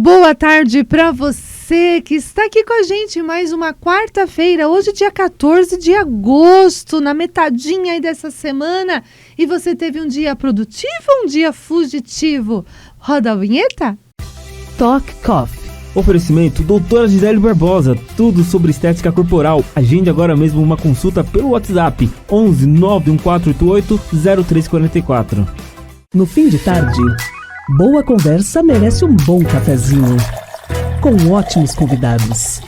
Boa tarde para você que está aqui com a gente mais uma quarta-feira, hoje dia 14 de agosto, na metadinha aí dessa semana. E você teve um dia produtivo ou um dia fugitivo? Roda a vinheta? Talk Coffee. Oferecimento Doutora Gisele Barbosa, tudo sobre estética corporal. Agende agora mesmo uma consulta pelo WhatsApp 11 91488 0344. No fim de tarde, boa conversa merece um bom cafezinho, com ótimos convidados.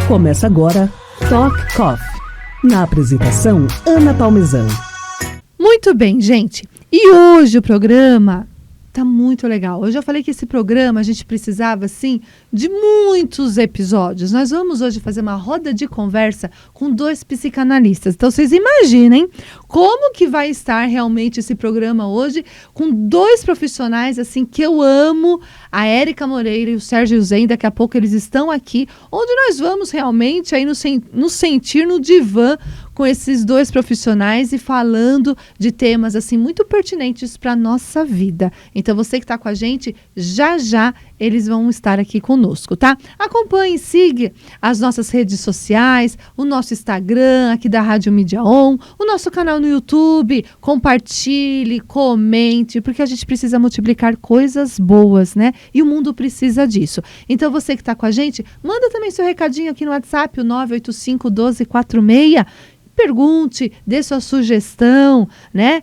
Começa agora Talk Coffee. Na apresentação, Ana Palmezan. Muito bem, gente. E hoje o programa tá muito legal. Eu já falei que esse programa a gente precisava, assim, de muitos episódios. Nós vamos hoje fazer uma roda de conversa com 2 psicanalistas. Então, vocês imaginem como que vai estar realmente esse programa hoje com 2 profissionais, assim, que eu amo, a Érica Moreira e o Sérgio Zen. Daqui a pouco eles estão aqui, onde nós vamos realmente aí nos sentir no divã com esses 2 profissionais e falando de temas assim muito pertinentes para a nossa vida. Então você que está com a gente, já eles vão estar aqui conosco, tá? Acompanhe, siga as nossas redes sociais, o nosso Instagram aqui da Rádio Mídia On, o nosso canal no YouTube, compartilhe, comente, porque a gente precisa multiplicar coisas boas, né? E o mundo precisa disso. Então você que está com a gente, manda também seu recadinho aqui no WhatsApp, o 985 1246. Pergunte, dê sua sugestão, né?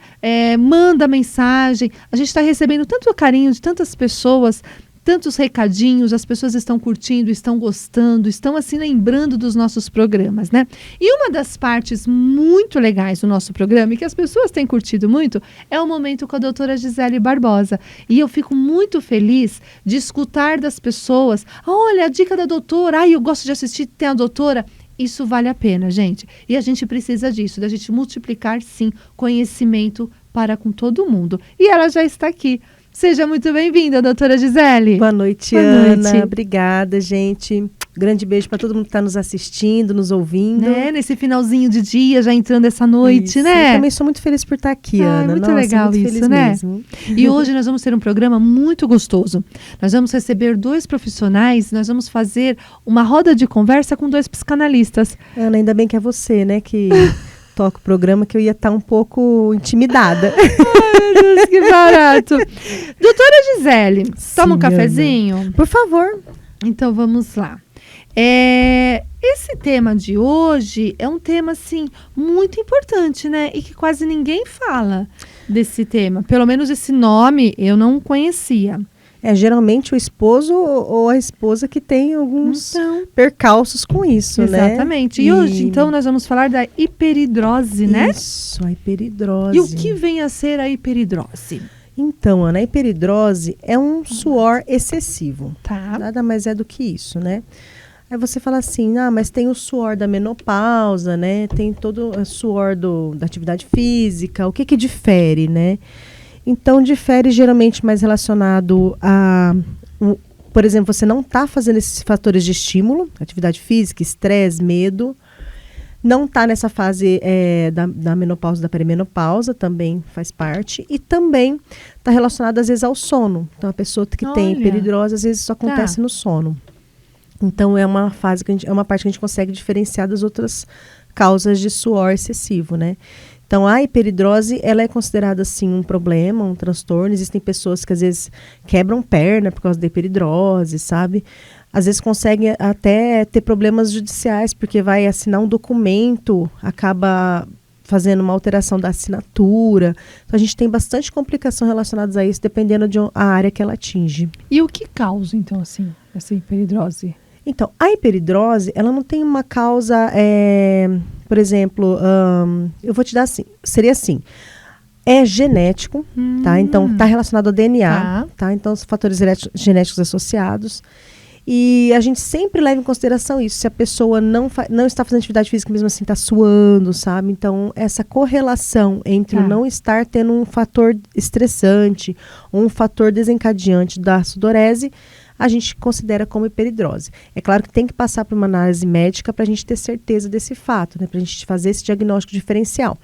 Manda mensagem. A gente está recebendo tanto carinho de tantas pessoas, tantos recadinhos, as pessoas estão curtindo, estão gostando, estão assim lembrando dos nossos programas, né? E uma das partes muito legais do nosso programa e que as pessoas têm curtido muito é o momento com a doutora Gisele Barbosa. E eu fico muito feliz de escutar das pessoas, olha, a dica da doutora, eu gosto de assistir, tem a doutora. Isso vale a pena, gente. E a gente precisa disso, da gente multiplicar, sim, conhecimento para com todo mundo. E ela já está aqui. Seja muito bem-vinda, doutora Gisele. Boa noite, Ana. Obrigada, gente. Grande beijo para todo mundo que está nos assistindo, nos ouvindo. Né? Nesse finalzinho de dia, já entrando essa noite, isso. né? Eu também sou muito feliz por estar aqui, Ana. Muito Nossa, legal muito isso, né? Mesmo. E hoje nós vamos ter um programa muito gostoso. Nós vamos receber 2 profissionais, nós vamos fazer uma roda de conversa com 2 psicanalistas. Ana, ainda bem que é você, né, que toca o programa, que eu ia estar um pouco intimidada. Ai, meu Deus, que barato. Doutora Gisele, toma um cafezinho? Ana. Por favor. Então vamos lá. Esse tema de hoje é um tema, assim, muito importante, né? E que quase ninguém fala desse tema. Pelo menos esse nome eu não conhecia. Geralmente o esposo ou a esposa que tem alguns percalços com isso, né? Exatamente. E hoje, então, nós vamos falar da hiperidrose, né? Isso, a hiperidrose. E o que vem a ser a hiperidrose? Então, Ana, a hiperidrose é um suor excessivo. Tá. Nada mais é do que isso, né? Aí você fala assim, mas tem o suor da menopausa, né? Tem todo o suor da atividade física. O que difere, né? Então, difere geralmente mais relacionado a... Por exemplo, você não está fazendo esses fatores de estímulo, atividade física, estresse, medo. Não está nessa fase da menopausa, da perimenopausa, também faz parte. E também está relacionado, às vezes, ao sono. Então, a pessoa que tem hiperidrose, às vezes, isso acontece no sono. Então, é uma fase é uma parte que a gente consegue diferenciar das outras causas de suor excessivo, né? Então, a hiperidrose, ela é considerada, assim, um problema, um transtorno. Existem pessoas que, às vezes, quebram perna por causa da hiperidrose, sabe? Às vezes, conseguem até ter problemas judiciais, porque vai assinar um documento, acaba fazendo uma alteração da assinatura. Então, a gente tem bastante complicação relacionadas a isso, dependendo da área que ela atinge. E o que causa, então, assim, essa hiperidrose? Então, a hiperidrose, ela não tem uma causa, por exemplo, eu vou te dar assim, seria assim, é genético, tá? Então, está relacionado ao DNA, tá? Então, os fatores genéticos associados. E a gente sempre leva em consideração isso, se a pessoa não está fazendo atividade física, mesmo assim está suando, sabe? Então, essa correlação entre o não estar tendo um fator estressante ou um fator desencadeante da sudorese, a gente considera como hiperidrose. É claro que tem que passar por uma análise médica para a gente ter certeza desse fato, né? Para a gente fazer esse diagnóstico diferencial.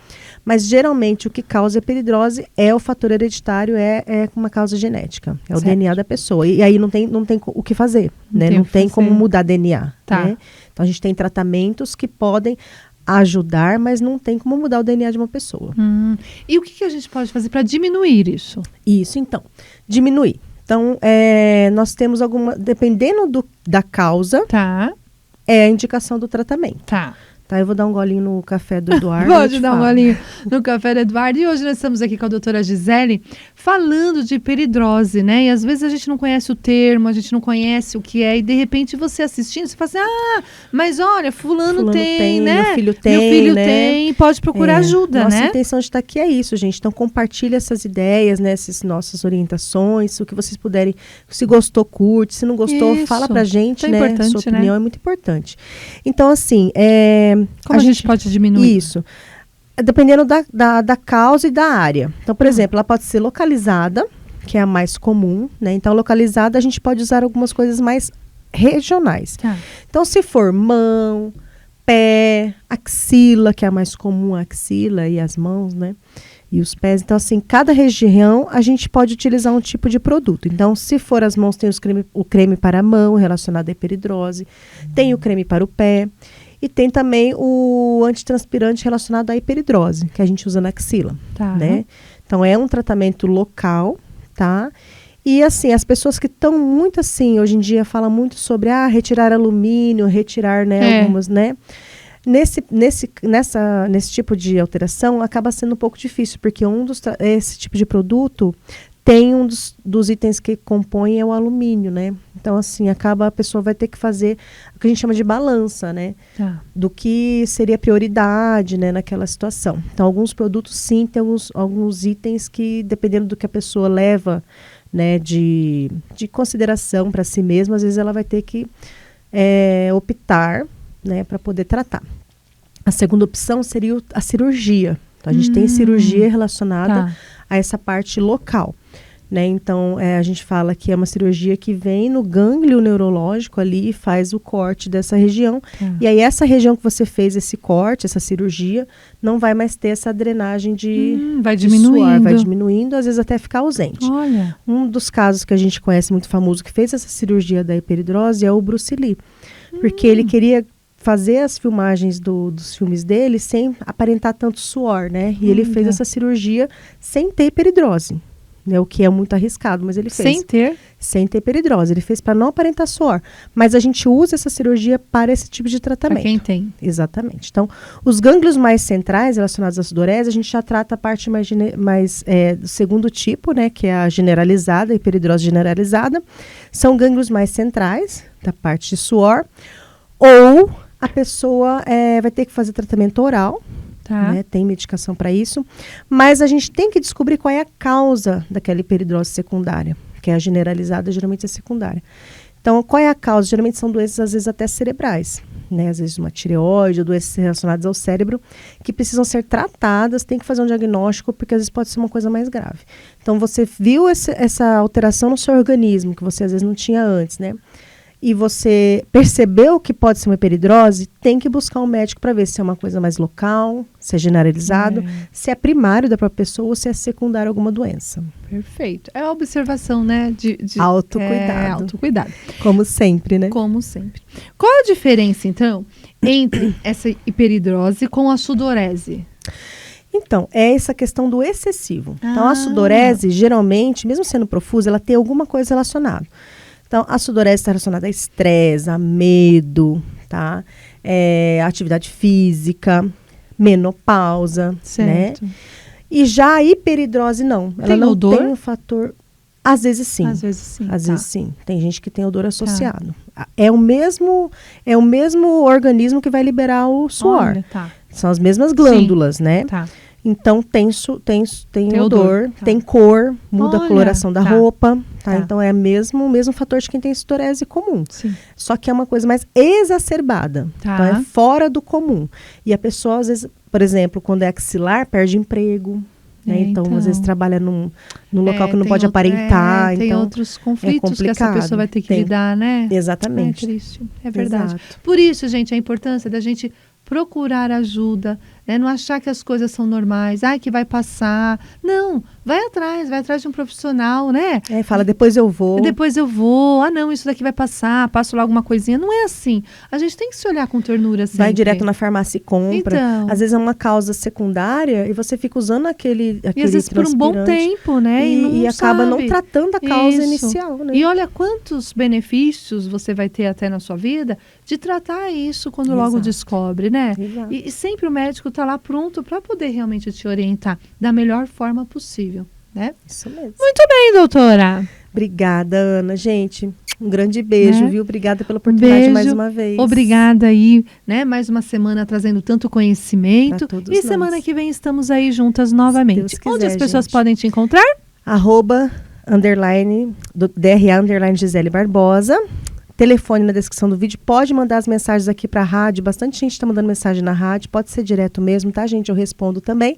Mas, geralmente, o que causa hiperidrose é o fator hereditário, é uma causa genética. É o Certo. DNA da pessoa. E aí não tem o que fazer, né? Não tem como mudar DNA. Tá. Né? Então, a gente tem tratamentos que podem ajudar, mas não tem como mudar o DNA de uma pessoa. E o que a gente pode fazer para diminuir isso? Isso, então. Diminuir. Então, nós temos dependendo da causa, Tá, é a indicação do tratamento. tá. Tá, eu vou dar um golinho no café do Eduardo. Pode dar um golinho no café do Eduardo. E hoje nós estamos aqui com a doutora Gisele falando de hiperidrose, né? E às vezes a gente não conhece o termo, a gente não conhece o que é. E de repente você assistindo, você fala assim, mas olha, fulano tem, né? Meu filho tem, Meu filho né? tem, pode procurar ajuda, Nossa né? intenção de estar aqui é isso, gente. Então, compartilha essas ideias, né? Essas nossas orientações, o que vocês puderem. Se gostou, curte. Se não gostou, Isso. fala pra gente, Isso é né? importante, Sua opinião né? é muito importante. Então, assim, Como a gente pode diminuir? Isso. Dependendo da causa e da área. Então, por exemplo, ela pode ser localizada, que é a mais comum, né? Então, localizada, a gente pode usar algumas coisas mais regionais. Tá. Então, se for mão, pé, axila, que é a mais comum, a axila e as mãos, né? E os pés. Então, assim, cada região a gente pode utilizar um tipo de produto. Então, se for as mãos, tem o creme para a mão, relacionado à hiperidrose. Tem o creme para o pé. E tem também o antitranspirante relacionado à hiperidrose, que a gente usa na axila, Tá. né? Então, é um tratamento local, tá? E, assim, as pessoas que estão muito, assim, hoje em dia, falam muito sobre, retirar alumínio, retirar, né, algumas, né? Nesse tipo de alteração, acaba sendo um pouco difícil, porque esse tipo de produto tem um dos itens que compõem é o alumínio, né? Então, assim, a pessoa vai ter que fazer o que a gente chama de balança, né? Tá. Do que seria prioridade, né, naquela situação. Então, alguns produtos, sim, tem alguns itens que, dependendo do que a pessoa leva, né, de consideração para si mesma, às vezes ela vai ter que optar, né, para poder tratar. A segunda opção seria a cirurgia. Então, a gente tem cirurgia relacionada a essa parte local, né? Então, a gente fala que é uma cirurgia que vem no gânglio neurológico ali e faz o corte dessa região. E aí, essa região que você fez esse corte, essa cirurgia, não vai mais ter essa drenagem Vai de diminuindo. suor, vai diminuindo, às vezes até ficar ausente. Olha. Um dos casos que a gente conhece muito famoso que fez essa cirurgia da hiperidrose é o Bruce Lee, porque ele queria fazer as filmagens dos filmes dele sem aparentar tanto suor, né? E ele fez essa cirurgia sem ter hiperidrose, né? O que é muito arriscado, mas ele fez. Sem ter hiperidrose. Ele fez para não aparentar suor. Mas a gente usa essa cirurgia para esse tipo de tratamento. Para quem tem. Exatamente. Então, os gânglios mais centrais relacionados à sudorese, a gente já trata a parte mais do segundo tipo, né? Que é a generalizada, a hiperidrose generalizada. São gânglios mais centrais, da parte de suor. Ou a pessoa vai ter que fazer tratamento oral, né? Tem medicação para isso, mas a gente tem que descobrir qual é a causa daquela hiperidrose secundária, que é a generalizada, geralmente é secundária. Então, qual é a causa? Geralmente são doenças, às vezes, até cerebrais, né? Às vezes uma tireoide, ou doenças relacionadas ao cérebro, que precisam ser tratadas, tem que fazer um diagnóstico, porque às vezes pode ser uma coisa mais grave. Então, você viu essa alteração no seu organismo, que você às vezes não tinha antes, né? E você percebeu que pode ser uma hiperidrose, tem que buscar um médico para ver se é uma coisa mais local, se é generalizado, se é primário da própria pessoa ou se é secundário alguma doença. Perfeito. É a observação, né? De autocuidado. Autocuidado. Como sempre, né? Como sempre. Qual a diferença, então, entre essa hiperidrose com a sudorese? Então, é essa questão do excessivo. Então, a sudorese, geralmente, mesmo sendo profusa, ela tem alguma coisa relacionada. Então, a sudorese está relacionada a estresse, a medo, tá? Atividade física, menopausa, certo, né? E já a hiperidrose, não. Ela não odor? tem um fator... Às vezes sim. Às vezes sim. Às vezes sim. Tem gente que tem odor associado. É o mesmo organismo que vai liberar o suor. Olha, São as mesmas glândulas, né? Tá. Então, tem odor, tem cor, muda a coloração da roupa, tá? Então, é o mesmo fator de quem tem sudorese comum. Sim. Só que é uma coisa mais exacerbada. Tá. Então, é fora do comum. E a pessoa, às vezes, por exemplo, quando é axilar, perde emprego, né? Então, às vezes trabalha num local que não pode outro, aparentar. Tem então, outros conflitos que essa pessoa vai ter que Tem. lidar, né? Exatamente. É triste, é verdade. Exato. Por isso, gente, a importância da gente procurar ajuda, né? Não achar que as coisas são normais, que vai passar. Não, vai atrás de um profissional, né? Fala, depois eu vou. Depois eu vou, não, isso daqui vai passar, passo lá alguma coisinha. Não é assim. A gente tem que se olhar com ternura sempre. Vai direto na farmácia e compra. Então, às vezes é uma causa secundária e você fica usando aquele e às vezes por um bom tempo, né? E acaba não sabe. tratando a causa Isso. inicial, né? E olha quantos benefícios você vai ter até na sua vida de tratar isso quando logo Exato. descobre, né? Exato. E sempre o médico está lá pronto para poder realmente te orientar da melhor forma possível, né? Isso mesmo. Muito bem, doutora. Obrigada, Ana. Gente, um grande beijo, Né? viu? Obrigada pela oportunidade Beijo. mais uma vez. Obrigada aí, né? Mais uma semana trazendo tanto conhecimento. Pra todos E semana nós. que vem estamos aí juntas novamente. Deus quiser, Onde as pessoas gente. podem te encontrar? @_Gisele Barbosa. Telefone na descrição do vídeo. Pode mandar as mensagens aqui para a rádio. Bastante gente está mandando mensagem na rádio. Pode ser direto mesmo, tá, gente? Eu respondo também.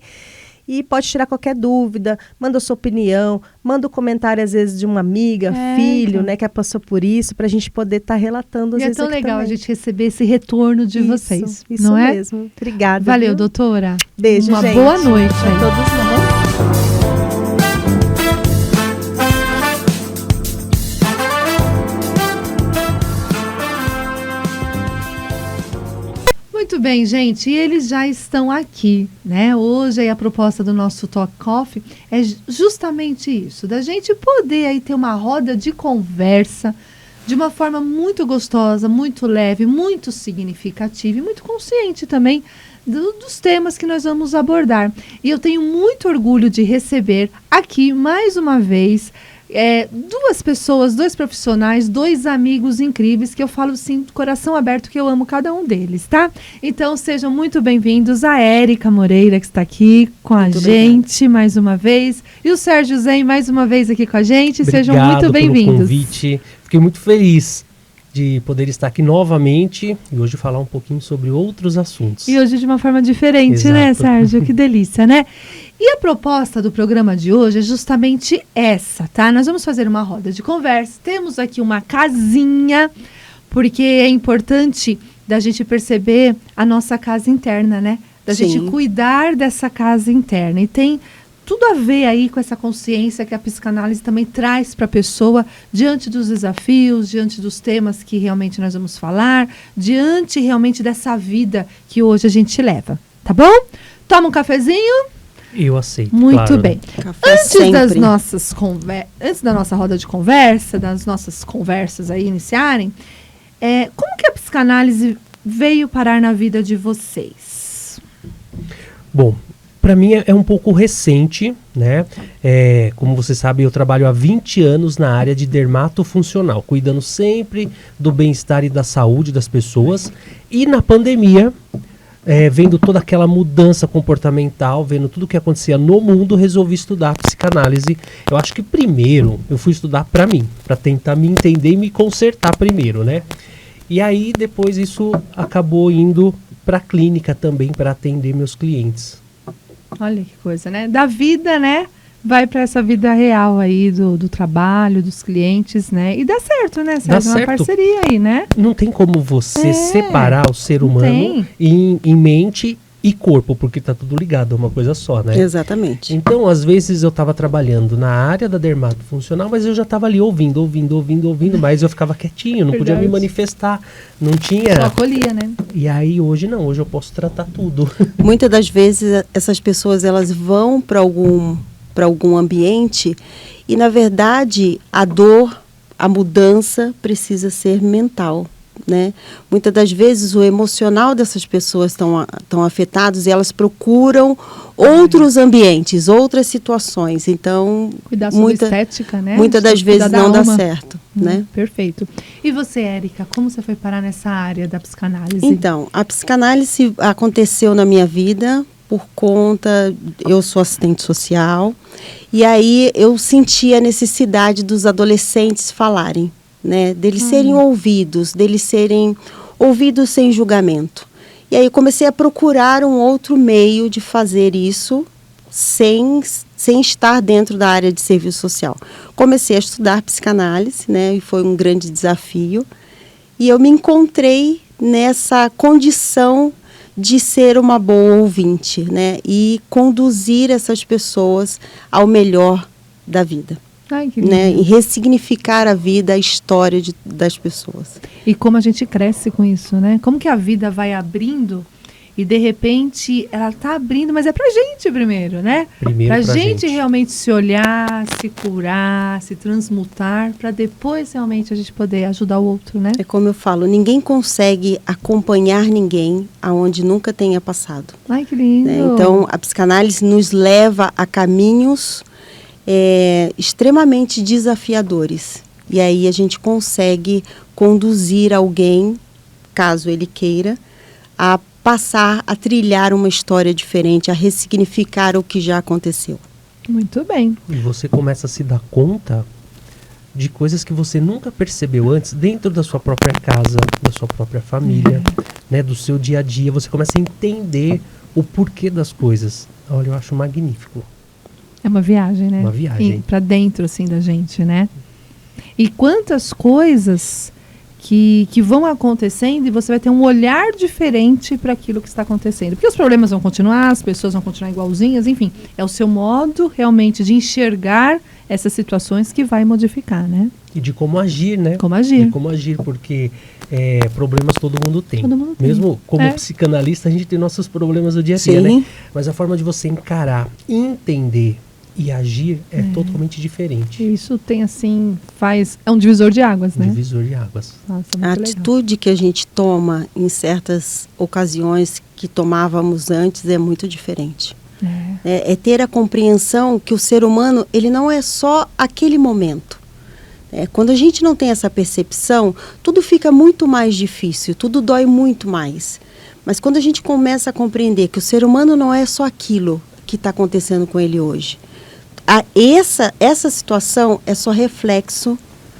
E pode tirar qualquer dúvida, manda a sua opinião, manda o comentário, às vezes, de uma amiga, filho, então. né, que passou por isso, para a gente poder estar relatando às E é vezes tão aqui legal também. a gente receber esse retorno de Isso, vocês, isso não é? mesmo. Obrigada. Valeu, viu? doutora. Beijo, Uma gente. boa noite Pra aí. todos nós. Muito bem, gente, e eles já estão aqui, né? Hoje aí a proposta do nosso Talk Coffee é justamente isso, da gente poder aí ter uma roda de conversa de uma forma muito gostosa, muito leve, muito significativa e muito consciente também dos temas que nós vamos abordar. E eu tenho muito orgulho de receber aqui, mais uma vez, duas pessoas, dois profissionais, dois amigos incríveis que eu falo assim, de coração aberto, que eu amo cada um deles, tá? Então sejam muito bem-vindos a Érica Moreira, que está aqui com a gente mais uma vez, e o Sérgio Zen mais uma vez aqui com a gente. Sejam muito bem-vindos. Pelo convite. Fiquei muito feliz de poder estar aqui novamente e hoje falar um pouquinho sobre outros assuntos. E hoje de uma forma diferente, né, Sérgio? Que delícia, né? E a proposta do programa de hoje é justamente essa, tá? Nós vamos fazer uma roda de conversa. Temos aqui uma casinha, porque é importante da gente perceber a nossa casa interna, né? Da gente cuidar dessa casa interna. E tem tudo a ver aí com essa consciência que a psicanálise também traz para a pessoa diante dos desafios, diante dos temas que realmente nós vamos falar, diante realmente dessa vida que hoje a gente leva, tá bom? Toma um cafezinho? Eu aceito. Muito claro, bem. Né? Antes da nossa roda de conversa, das nossas conversas aí iniciarem, como que a psicanálise veio parar na vida de vocês? Bom, para mim é um pouco recente, né? Como você sabe, eu trabalho há 20 anos na área de dermatofuncional, cuidando sempre do bem-estar e da saúde das pessoas. E na pandemia, vendo toda aquela mudança comportamental, vendo tudo o que acontecia no mundo, resolvi estudar psicanálise. Eu acho que primeiro eu fui estudar para mim, para tentar me entender e me consertar primeiro, né? E aí depois isso acabou indo para a clínica também para atender meus clientes. Olha que coisa, né? Da vida, né? Vai para essa vida real aí do trabalho, dos clientes, né? E dá certo, né? Dá Uma certo. parceria aí, né? Não tem como você separar o ser não humano em mente e corpo, porque tá tudo ligado, é uma coisa só, né? Exatamente. Então, às vezes eu estava trabalhando na área da dermatofuncional, mas eu já estava ali ouvindo, mas eu ficava quietinho, não podia me Verdade. manifestar, não tinha... Só acolhia, né? E aí hoje não, hoje eu posso tratar tudo. Muitas das vezes essas pessoas elas vão para algum ambiente e na verdade a dor, a mudança precisa ser mental, né? Muitas das vezes o emocional dessas pessoas estão afetados e elas procuram outros ambientes, outras situações. Então, Cuidar sobre estética, né? muitas das Cuidar vezes da não dá alma. certo, né? Perfeito. E você, Érica, como você foi parar nessa área da psicanálise? Então, a psicanálise aconteceu na minha vida por conta, eu sou assistente social, e aí eu senti a necessidade dos adolescentes falarem, né? Deles serem ouvidos sem julgamento. E aí eu comecei a procurar um outro meio de fazer isso sem estar dentro da área de serviço social. Comecei a estudar psicanálise, né, e foi um grande desafio. E eu me encontrei nessa condição de ser uma boa ouvinte, né, e conduzir essas pessoas ao melhor da vida. Ai, que Né, lindo. e ressignificar a vida, a história das pessoas. E como a gente cresce com isso, né? Como que a vida vai abrindo e de repente ela tá abrindo, mas é pra gente primeiro, né? Primeiro pra gente gente. realmente se olhar, se curar, se transmutar, pra depois realmente a gente poder ajudar o outro, né? É como eu falo, ninguém consegue acompanhar ninguém aonde nunca tenha passado. Ai, que lindo. Né? Então, a psicanálise nos leva a caminhos extremamente desafiadores. E aí a gente consegue conduzir alguém, caso ele queira, a passar a trilhar uma história diferente, a ressignificar o que já aconteceu. Muito bem. E você começa a se dar conta de coisas que você nunca percebeu antes dentro da sua própria casa, da sua própria família, né, do seu dia a dia. Você começa a entender o porquê das coisas. Olha, eu acho magnífico. É uma viagem, né? Uma viagem. E pra dentro, assim, da gente, né? E quantas coisas que vão acontecendo e você vai ter um olhar diferente para aquilo que está acontecendo. Porque os problemas vão continuar, as pessoas vão continuar igualzinhas, enfim. É o seu modo realmente de enxergar essas situações que vai modificar, né? E de como agir, né? Como agir. De como agir, porque problemas todo mundo tem. Todo mundo tem. Mesmo como É. psicanalista, a gente tem nossos problemas do dia a dia, Sim. né? Mas a forma de você encarar, entender e agir é totalmente diferente. E isso tem, assim, é um divisor de águas, né? Divisor de águas. Nossa, muito A legal. atitude que a gente toma em certas ocasiões que tomávamos antes é muito diferente. É ter a compreensão que o ser humano, ele não é só aquele momento. Quando a gente não tem essa percepção, tudo fica muito mais difícil, tudo dói muito mais. Mas quando a gente começa a compreender que o ser humano não é só aquilo que está acontecendo com ele hoje, essa situação é só reflexo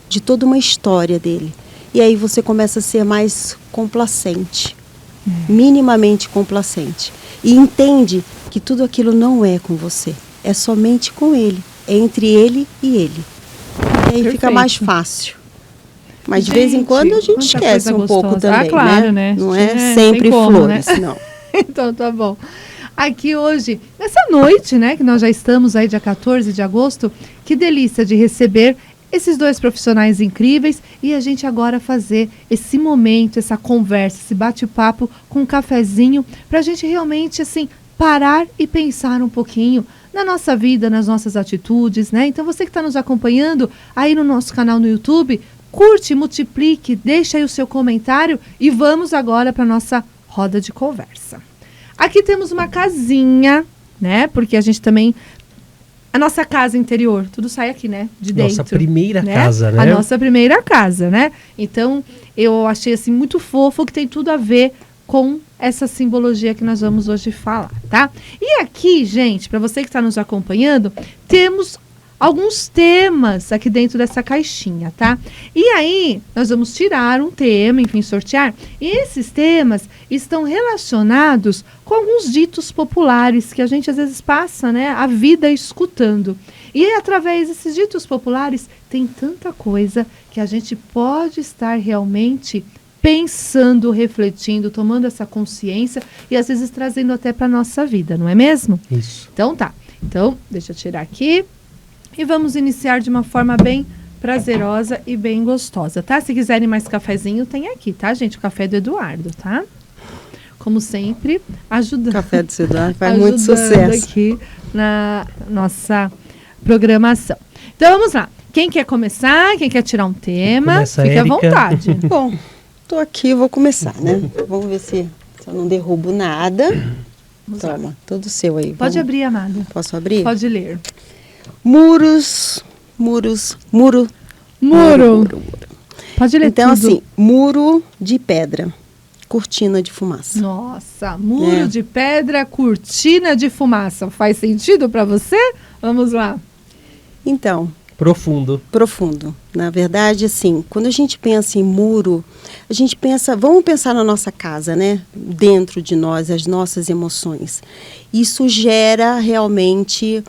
de toda uma história dele. E aí você começa a ser mais complacente, minimamente complacente. E entende que tudo aquilo não é com você, é somente com ele, é entre ele e ele. E aí fica Perfeito. mais fácil. Mas de vez em Gente, quando a gente quanta esquece coisa um pouco gostosa. também, Claro, né? Não É, é sempre tem como, flores, né? não. Então tá bom. Aqui hoje, nessa noite, né, que nós já estamos aí dia 14 de agosto, que delícia de receber esses dois profissionais incríveis e a gente agora fazer esse momento, essa conversa, esse bate-papo com um cafezinho pra gente realmente, assim, parar e pensar um pouquinho na nossa vida, nas nossas atitudes, né? Então você que está nos acompanhando aí no nosso canal no YouTube, curte, multiplique, deixa aí o seu comentário e vamos agora para nossa roda de conversa. Aqui temos uma casinha, né? Porque a gente também... A nossa casa interior, tudo sai aqui, né? De dentro. Nossa primeira né? casa, né? A nossa primeira casa, né? Então, eu achei assim muito fofo, que tem tudo a ver com essa simbologia que nós vamos hoje falar, tá? E aqui, gente, para você que está nos acompanhando, temos alguns temas aqui dentro dessa caixinha, tá? E aí, nós vamos tirar um tema, enfim, sortear. E esses temas estão relacionados com alguns ditos populares que a gente às vezes passa, né, a vida escutando. E através desses ditos populares tem tanta coisa que a gente pode estar realmente pensando, refletindo, tomando essa consciência e às vezes trazendo até para nossa vida, não é mesmo? Isso. Então tá. Então, deixa eu tirar aqui. E vamos iniciar de uma forma bem prazerosa e bem gostosa, tá? Se quiserem mais cafezinho, tem aqui, tá, gente? O café do Eduardo, tá? Como sempre, ajudando. Café do Eduardo faz muito sucesso. Aqui na nossa programação. Então, vamos lá. Quem quer começar? Quem quer tirar um tema? Começa, Fique à Érica. vontade. Bom, tô aqui, vou começar, né? Vamos ver se eu não derrubo nada. Toma, tudo seu aí. Pode Vamos. abrir, amada. Posso abrir? Pode ler. Muro. Muro. Pode ler Então, tudo. assim, muro de pedra, cortina de fumaça. Nossa, muro É. de pedra, cortina de fumaça. Faz sentido para você? Vamos lá. Então, Profundo. Profundo. Na verdade, assim, quando a gente pensa em muro, a gente pensa, vamos pensar na nossa casa, né? Dentro de nós, as nossas emoções. Isso gera realmente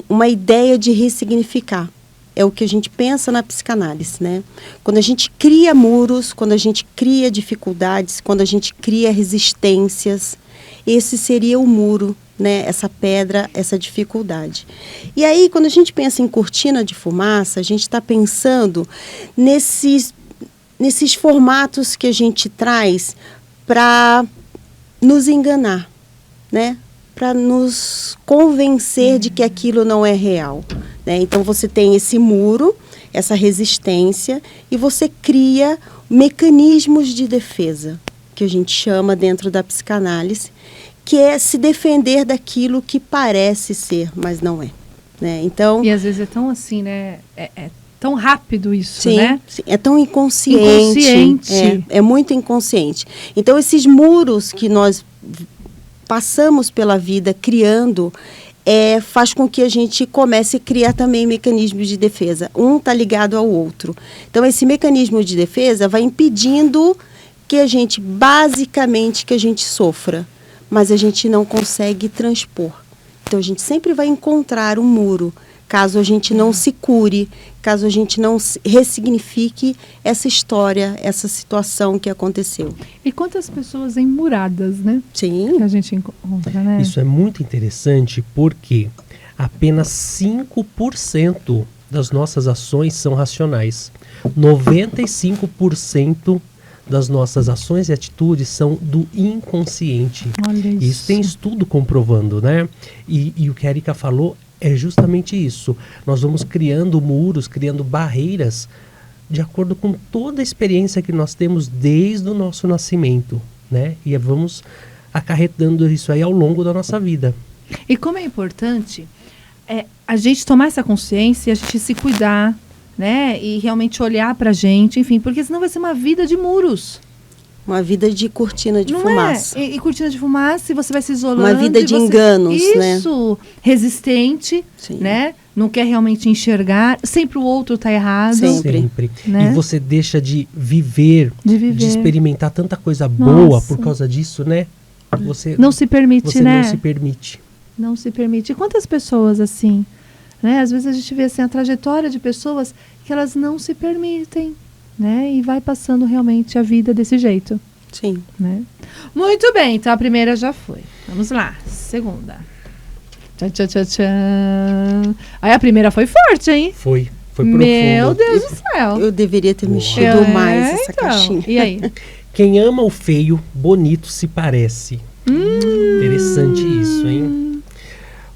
uma ideia de ressignificar. É o que a gente pensa na psicanálise, né? Quando a gente cria muros, quando a gente cria dificuldades, quando a gente cria resistências, esse seria o muro, né? Essa pedra, essa dificuldade. E aí, quando a gente pensa em cortina de fumaça, a gente está pensando nesses formatos que a gente traz para nos enganar, né? Para nos convencer de que aquilo não é real, né? Então, você tem esse muro, essa resistência, e você cria mecanismos de defesa, que a gente chama dentro da psicanálise, que é se defender daquilo que parece ser, mas não é, né? Então, E às vezes é tão assim, né? É tão rápido isso, sim, né? sim, é tão inconsciente. Inconsciente. É muito inconsciente. Então, esses muros que nós passamos pela vida criando, faz com que a gente comece a criar também mecanismos de defesa. Um está ligado ao outro. Então, esse mecanismo de defesa vai impedindo que a gente, basicamente, que a gente sofra, mas a gente não consegue transpor. Então, a gente sempre vai encontrar um muro, caso a gente não se cure, caso a gente não ressignifique essa história, essa situação que aconteceu. E quantas pessoas emmuradas, né? Sim. Que a gente encontra, né? Isso é muito interessante porque apenas 5% das nossas ações são racionais. 95% das nossas ações e atitudes são do inconsciente. Olha isso. Isso tem estudo comprovando, né? E o que a Erika falou é justamente isso. Nós vamos criando muros, criando barreiras de acordo com toda a experiência que nós temos desde o nosso nascimento, né? E vamos acarretando isso aí ao longo da nossa vida. E como é importante a gente tomar essa consciência, a gente se cuidar, né? E realmente olhar pra gente, enfim, porque senão vai ser uma vida de muros. Uma vida de cortina de Não fumaça. é? E cortina de fumaça, e você vai se isolando. Uma vida de enganos, né? Isso, resistente, Sim. né? Não quer realmente enxergar. Sempre o outro tá errado. Sempre. Né? E você deixa de viver, De viver. de experimentar tanta coisa boa Nossa. por causa disso, né? Você Não se permite, você né? não se permite. Não se permite. E quantas pessoas assim, né? Às vezes a gente vê assim, a trajetória de pessoas que elas não se permitem, né? E vai passando realmente a vida desse jeito, Sim. né? Muito bem, então a primeira já foi. Vamos lá, segunda. Tchan, tchan, tchan, tchan. Aí a primeira foi forte, hein? Foi Meu profundo. Deus do céu. Eu deveria ter mexido mais essa então. caixinha. E aí? Quem ama o feio, bonito se parece. Interessante isso, hein?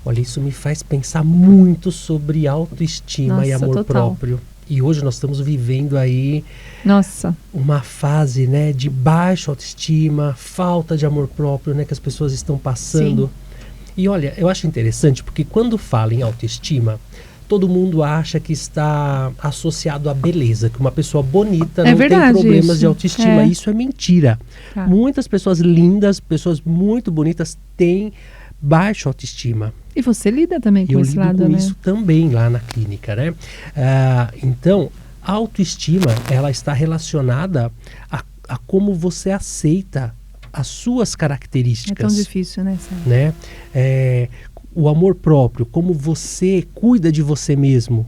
Olha, isso me faz pensar muito sobre autoestima e Nossa, amor total. próprio. E hoje nós estamos vivendo aí Nossa. uma fase, né, de baixa autoestima, falta de amor próprio, né, que as pessoas estão passando. Sim. E olha, eu acho interessante porque quando fala em autoestima, todo mundo acha que está associado à beleza, que uma pessoa bonita não verdade tem problemas isso. de autoestima. É. Isso é mentira. Tá. Muitas pessoas lindas, pessoas muito bonitas têm baixa autoestima. E você lida também E com eu esse lido lado, com né? isso também lá na clínica, né? Então, a autoestima, ela está relacionada a como você aceita as suas É características, tão difícil, né? Sam? né? O amor próprio, como você cuida de você mesmo,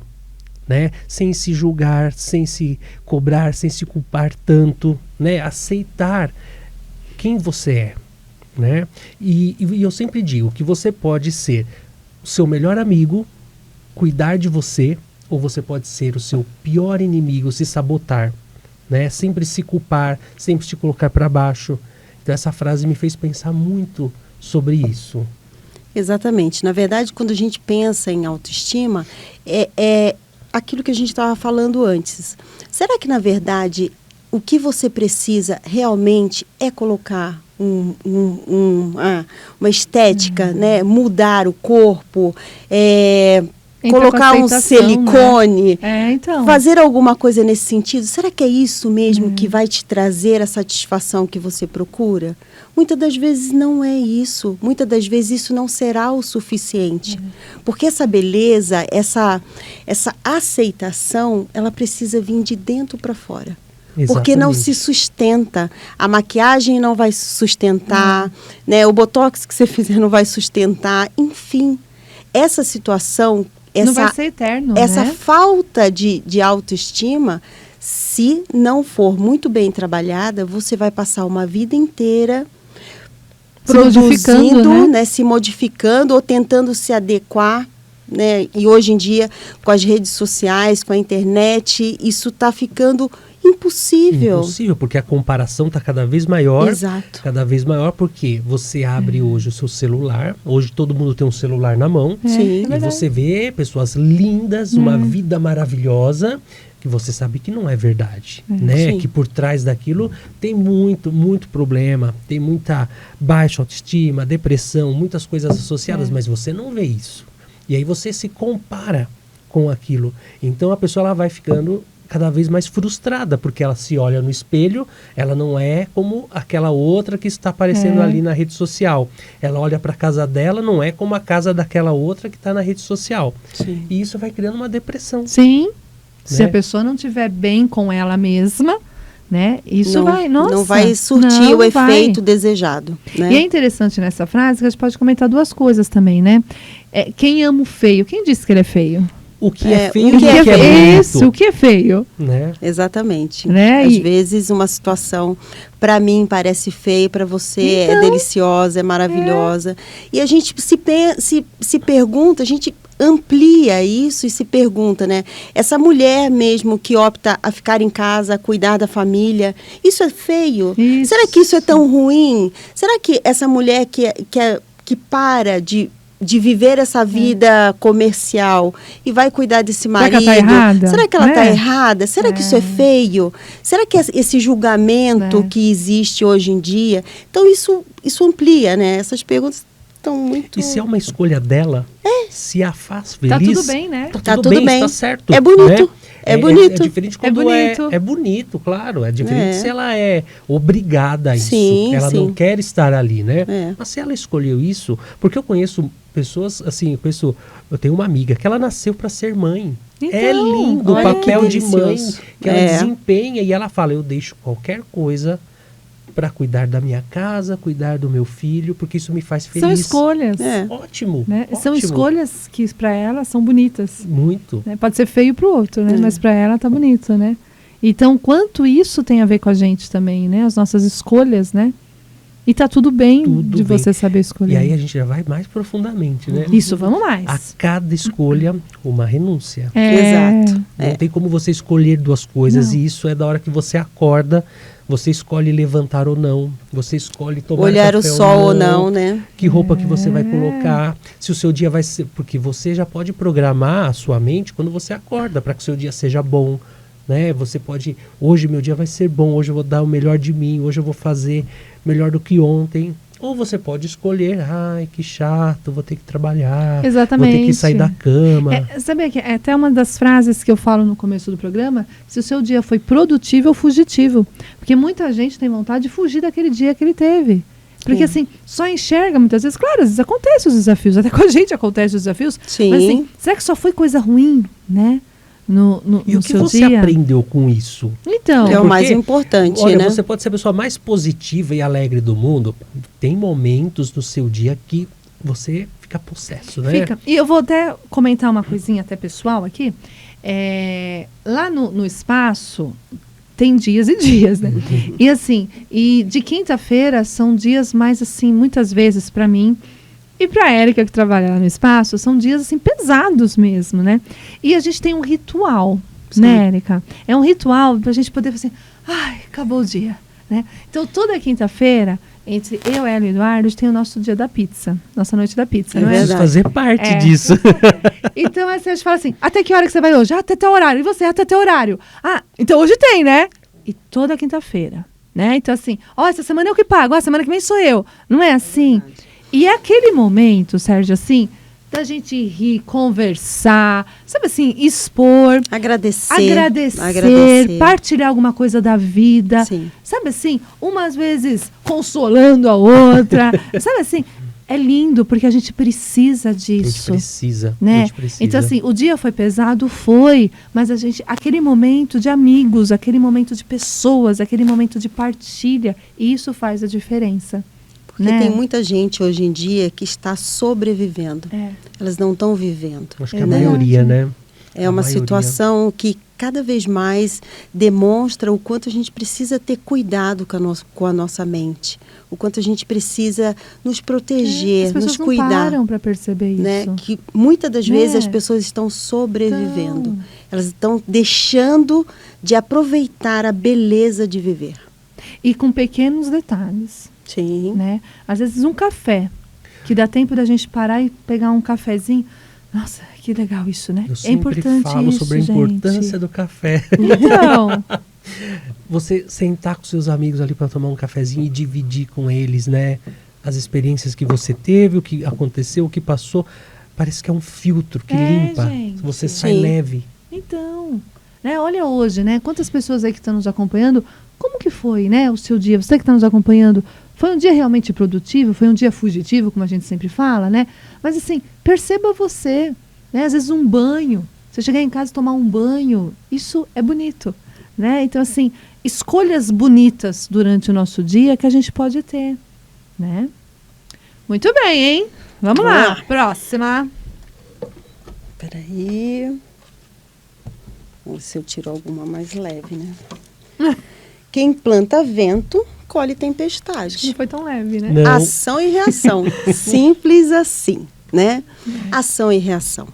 né? Sem se julgar, sem se cobrar, sem se culpar tanto, né? Aceitar quem você é, né? E eu sempre digo que você pode ser o seu melhor amigo, cuidar de você, ou você pode ser o seu pior inimigo, se sabotar, né? Sempre se culpar, sempre se colocar para baixo. Então essa frase me fez pensar muito sobre isso. Exatamente. Na verdade, quando a gente pensa em autoestima, é aquilo que a gente estava falando antes. Será que, na verdade, o que você precisa realmente é colocar uma estética, né? Mudar o corpo, Entra colocar com um aceitação, silicone, Então. fazer alguma coisa nesse sentido. Será que é isso mesmo que vai te trazer a satisfação que você procura? Muitas das vezes não é isso. Muitas das vezes isso não será o suficiente. Porque essa beleza, essa aceitação, ela precisa vir de dentro para fora. Porque não se sustenta. A maquiagem não vai sustentar, né? O botox que você fizer não vai sustentar. Enfim, essa situação, não vai ser eterno, essa né? falta de autoestima, se não for muito bem trabalhada, você vai passar uma vida inteira Se modificando, produzindo, né? Se modificando ou tentando se adequar, né? E hoje em dia, com as redes sociais, com a internet, isso está ficando impossível. Impossível, porque a comparação está cada vez maior. Exato. Cada vez maior, porque você abre hoje o seu celular. Hoje todo mundo tem um celular na mão. Sim. E você vê pessoas lindas, uma vida maravilhosa, que você sabe que não é verdade, né? Sim. Que por trás daquilo tem muito problema, tem muita baixa autoestima, depressão, muitas coisas associadas, mas você não vê isso. E aí você se compara com aquilo. Então a pessoa ela vai ficando cada vez mais frustrada, porque ela se olha no espelho, ela não é como aquela outra que está aparecendo ali na rede social. Ela olha para a casa dela, não é como a casa daquela outra que está na rede social. Sim. E isso vai criando uma depressão. Sim. Se Né? a pessoa não estiver bem com ela mesma, né? Isso não, vai, nossa, não vai surtir não o vai. efeito desejado. Né? E é interessante nessa frase que a gente pode comentar duas coisas também, né? Quem ama o feio, quem disse que ele é feio? O que é feio o e o que que é é bonito. Isso, o que é feio? Né? Exatamente. Né? Às E- vezes uma situação para mim parece feia, para você é deliciosa, é maravilhosa. E a gente se pergunta, a gente amplia isso e se pergunta, né? Essa mulher mesmo que opta a ficar em casa, a cuidar da família, isso é feio? Isso. Será que isso é tão ruim? Será que essa mulher que para de viver essa vida comercial e vai cuidar desse Será que marido? ela tá errada? Será que ela está Né? errada? Será que isso é feio? Será que esse julgamento É. que existe hoje em dia? Então isso amplia, né? Essas perguntas estão muito... E se é uma escolha dela, se a faz feliz... Tá tudo bem, né? Tá tudo bem. Está certo. É bonito. Né? É bonito. É diferente quando bonito. é bonito, claro. É diferente É. se ela é obrigada a isso. Sim, ela não sim. quer estar ali, né? É. Mas se ela escolheu isso... Porque eu conheço pessoas, assim, eu tenho uma amiga que ela nasceu para ser mãe. Então, É lindo o olha papel que de mãe delicioso. que ela É. desempenha. E ela fala, eu deixo qualquer coisa para cuidar da minha casa, cuidar do meu filho, porque isso me faz feliz. São escolhas. É. Ótimo. Né? São ótimo. escolhas que para ela são bonitas. Muito. Né? Pode ser feio para o outro, né? Mas para ela tá bonito, né? Então, quanto isso tem a ver com a gente também, né? As nossas escolhas, né? E tá tudo bem Tudo de bem. você saber escolher. E aí a gente já vai mais profundamente, né? Isso, vamos mais. A cada escolha, uma renúncia. Exato. Não tem como você escolher duas coisas. Não. E isso é da hora que você acorda, você escolhe levantar ou não, você escolhe tomar Olhar o café sol ou não, né? que roupa que você vai colocar, se o seu dia vai ser... Porque você já pode programar a sua mente quando você acorda, para que o seu dia seja bom, né? Você pode... Hoje meu dia vai ser bom, hoje eu vou dar o melhor de mim, hoje eu vou fazer melhor do que ontem. Ou você pode escolher, ai, que chato, vou ter que trabalhar, Exatamente. vou ter que sair da cama. Sabe que é até uma das frases que eu falo no começo do programa, se o seu dia foi produtivo ou fugitivo. Porque muita gente tem vontade de fugir daquele dia que ele teve. Porque assim, só enxerga muitas vezes, claro, às vezes acontecem os desafios, até com a gente acontecem os desafios, Sim. mas assim, será que só foi coisa ruim, né? No E o que seu você dia? aprendeu com isso? Então, É o mais Porque, importante, Olha, né? você pode ser a pessoa mais positiva e alegre do mundo. Tem momentos no seu dia que você fica possesso, né? fica. E eu vou até comentar uma coisinha até pessoal aqui. Lá no espaço tem dias e dias, né? E assim, e de quinta-feira são dias mais assim, muitas vezes para mim e para a Érica que trabalha lá no espaço, são dias assim pesados mesmo, né? E a gente tem um ritual, né, Érica? É um ritual para a gente poder fazer, ai, acabou o dia, né? Então toda quinta-feira, entre eu, ela e o Eduardo, a gente tem o nosso dia da pizza, nossa noite da pizza, não é? Preciso fazer parte É. disso. Então assim, a gente fala assim, até que hora que você vai hoje? Até teu horário. E você? Até teu horário. Ah, então hoje tem, né? E toda quinta-feira, né? Então assim, ó, essa semana eu que pago, ó, semana que vem sou eu. Não é assim? E é aquele momento, Sérgio, assim, da gente rir, conversar, sabe assim, expor, agradecer, partilhar alguma coisa da vida, Sim. sabe assim, umas vezes consolando a outra, sabe assim, é lindo porque a gente precisa disso. A gente Né? precisa. Então assim, o dia foi pesado, mas a gente, aquele momento de amigos, aquele momento de pessoas, aquele momento de partilha, isso faz a diferença. Porque né? tem muita gente hoje em dia que está sobrevivendo. Elas não estão vivendo. Acho que a maioria, né? É uma situação que cada vez mais demonstra o quanto a gente precisa ter cuidado com a nossa mente. O quanto a gente precisa nos proteger, nos cuidar. As pessoas não param para perceber isso. Né? Que muitas das vezes as pessoas estão sobrevivendo. Elas estão deixando de aproveitar a beleza de viver. E com pequenos detalhes. Sim. Né? Às vezes um café, que dá tempo da gente parar e pegar um cafezinho. Nossa, que legal isso, né? Eu sempre importante falo isso, sobre a importância do café. Então, você sentar com seus amigos ali para tomar um cafezinho e dividir com eles, né? As experiências que você teve, o que aconteceu, o que passou. Parece que é um filtro que limpa. gente. Você sai Sim. leve. então, né? Olha hoje, né? Quantas pessoas aí que estão nos acompanhando, como que foi, né? O seu dia, você que está nos acompanhando, foi um dia realmente produtivo? Foi um dia fugitivo, como a gente sempre fala, né? Mas assim, perceba você, né? Às vezes um banho, você chegar em casa e tomar um banho, isso é bonito, né? Então assim, escolhas bonitas durante o nosso dia que a gente pode ter, né? Muito bem, hein? Vamos lá, próxima. Peraí. Vamos ver se eu tiro alguma mais leve, né? Quem planta vento, colhe tempestade. Não foi tão leve, né? Não. Ação e reação. Simples assim, né? Ação e reação.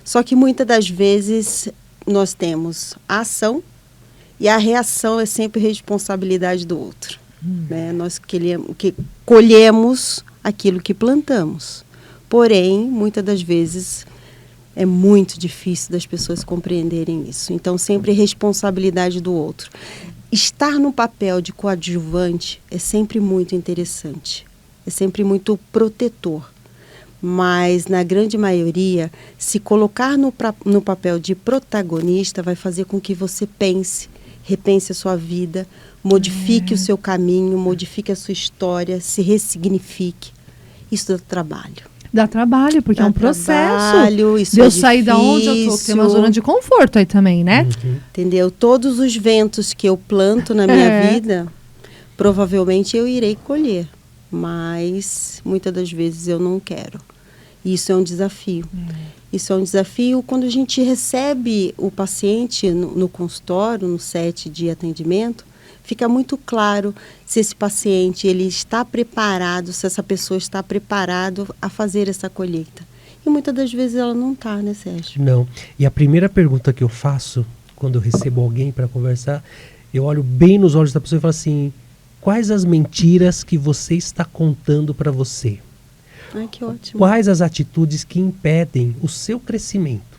Só que muitas das vezes nós temos a ação e a reação é sempre responsabilidade do outro. Né? Nós colhemos aquilo que plantamos. Porém, muitas das vezes é muito difícil das pessoas compreenderem isso. Então, sempre responsabilidade do outro. Estar no papel de coadjuvante é sempre muito interessante, é sempre muito protetor, mas na grande maioria, se colocar no papel de protagonista vai fazer com que você repense a sua vida, modifique o seu caminho, modifique a sua história, se ressignifique. Isso dá trabalho. Dá trabalho, porque é um processo. Trabalho, isso de eu é sair da onde eu tô, que tem uma zona de conforto aí também, né? Entendeu? Todos os ventos que eu planto na minha vida, provavelmente eu irei colher. Mas muitas das vezes eu não quero. Isso é um desafio. Isso é um desafio quando a gente recebe o paciente no consultório, no set de atendimento, fica muito claro se esse paciente ele está preparado, se essa pessoa está preparada a fazer essa colheita. E muitas das vezes ela não está, né, Sérgio? Não. E a primeira pergunta que eu faço quando eu recebo alguém para conversar, eu olho bem nos olhos da pessoa e falo assim: quais as mentiras que você está contando para você? Ai, que ótimo. Quais as atitudes que impedem o seu crescimento?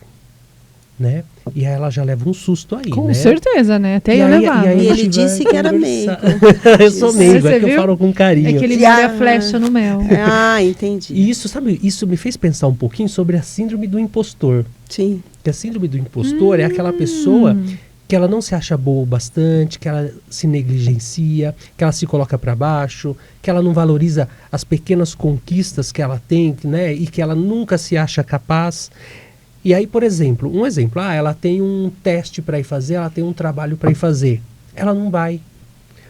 Né? E aí ela já leva um susto aí, Com né? certeza, né? Até E eu aí- levava. e aí E a ele gente disse vai que era conversar. meigo. Eu sou meigo, Você é que eu viu? falo com carinho. É que ele Já- molha a flecha no mel. Ah, entendi. E isso, sabe, isso me fez pensar um pouquinho sobre a síndrome do impostor. Sim. Que a síndrome do impostor é aquela pessoa que ela não se acha boa o bastante, que ela se negligencia, que ela se coloca para baixo, que ela não valoriza as pequenas conquistas que ela tem, né, e que ela nunca se acha capaz. E aí, por exemplo, ela tem um teste para ir fazer, ela tem um trabalho para ir fazer. Ela não vai.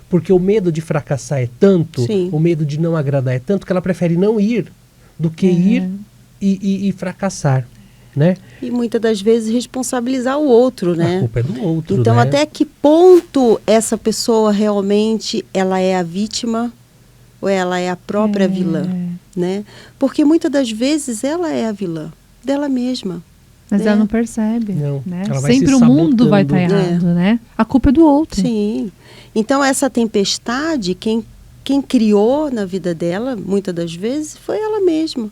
Porque o medo de fracassar é tanto, Sim. o medo de não agradar é tanto, que ela prefere não ir do que ir e fracassar, né? E muitas das vezes responsabilizar o outro, né? A culpa é do outro, Então, né? até que ponto essa pessoa realmente ela é a vítima ou ela é a própria vilã, né? Porque muitas das vezes ela é a vilã dela mesma. Mas né? ela não percebe. Não, Né? ela vai Sempre se o mundo vai estar sabotando. errado, né? A culpa é do outro. Sim. Então, essa tempestade, quem criou na vida dela, muitas das vezes, foi ela mesma.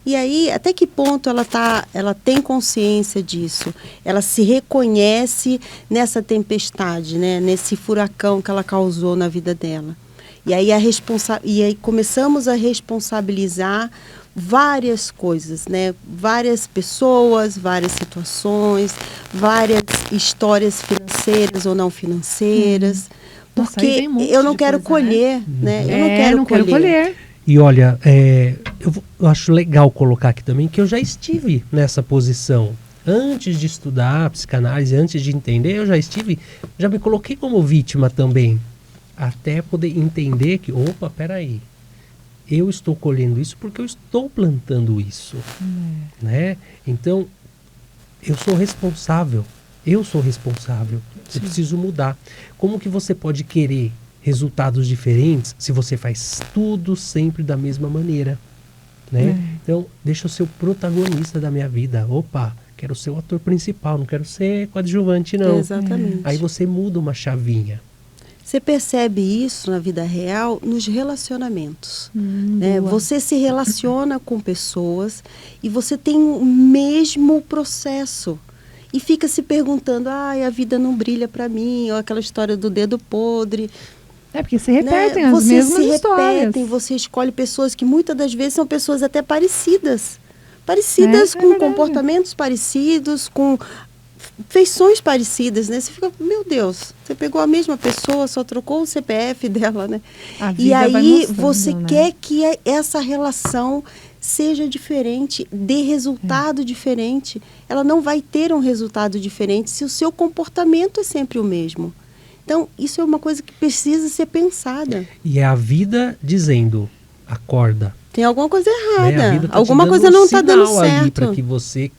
E aí, até que ponto ela tem consciência disso? Ela se reconhece nessa tempestade, né? Nesse furacão que ela causou na vida dela. E aí, começamos a responsabilizar várias coisas, né? Várias pessoas, várias situações, várias histórias financeiras ou não financeiras. Nossa, Porque aí tem um monte eu não de quero coisa, colher, né? Eu não quero colher. E olha, eu acho legal colocar aqui também que eu já estive nessa posição. Antes de estudar psicanálise, antes de entender, já me coloquei como vítima também. Até poder entender que, opa, peraí, eu estou colhendo isso porque eu estou plantando isso. Né? Então, eu sou responsável. Eu preciso mudar. Como que você pode querer resultados diferentes se você faz tudo sempre da mesma maneira? Né? Então, deixa eu ser o protagonista da minha vida. Opa, quero ser o ator principal, não quero ser coadjuvante, não. Exatamente. Aí você muda uma chavinha. Você percebe isso na vida real nos relacionamentos. Né? Você se relaciona com pessoas e você tem o mesmo processo. E fica se perguntando, a vida não brilha para mim, ou aquela história do dedo podre. Porque se repetem, né? as mesmas histórias. Você escolhe pessoas que muitas das vezes são pessoas até parecidas. Parecidas, com comportamentos parecidos, com feições parecidas, né? Você fica, meu Deus, você pegou a mesma pessoa, só trocou o CPF dela, né? E aí você quer que essa relação seja diferente, dê resultado diferente. Ela não vai ter um resultado diferente se o seu comportamento é sempre o mesmo. Então, isso é uma coisa que precisa ser pensada. E é a vida dizendo, acorda. Tem alguma coisa errada. Né? A vida tá alguma te dando coisa não um está dando sinal ali certo. para que você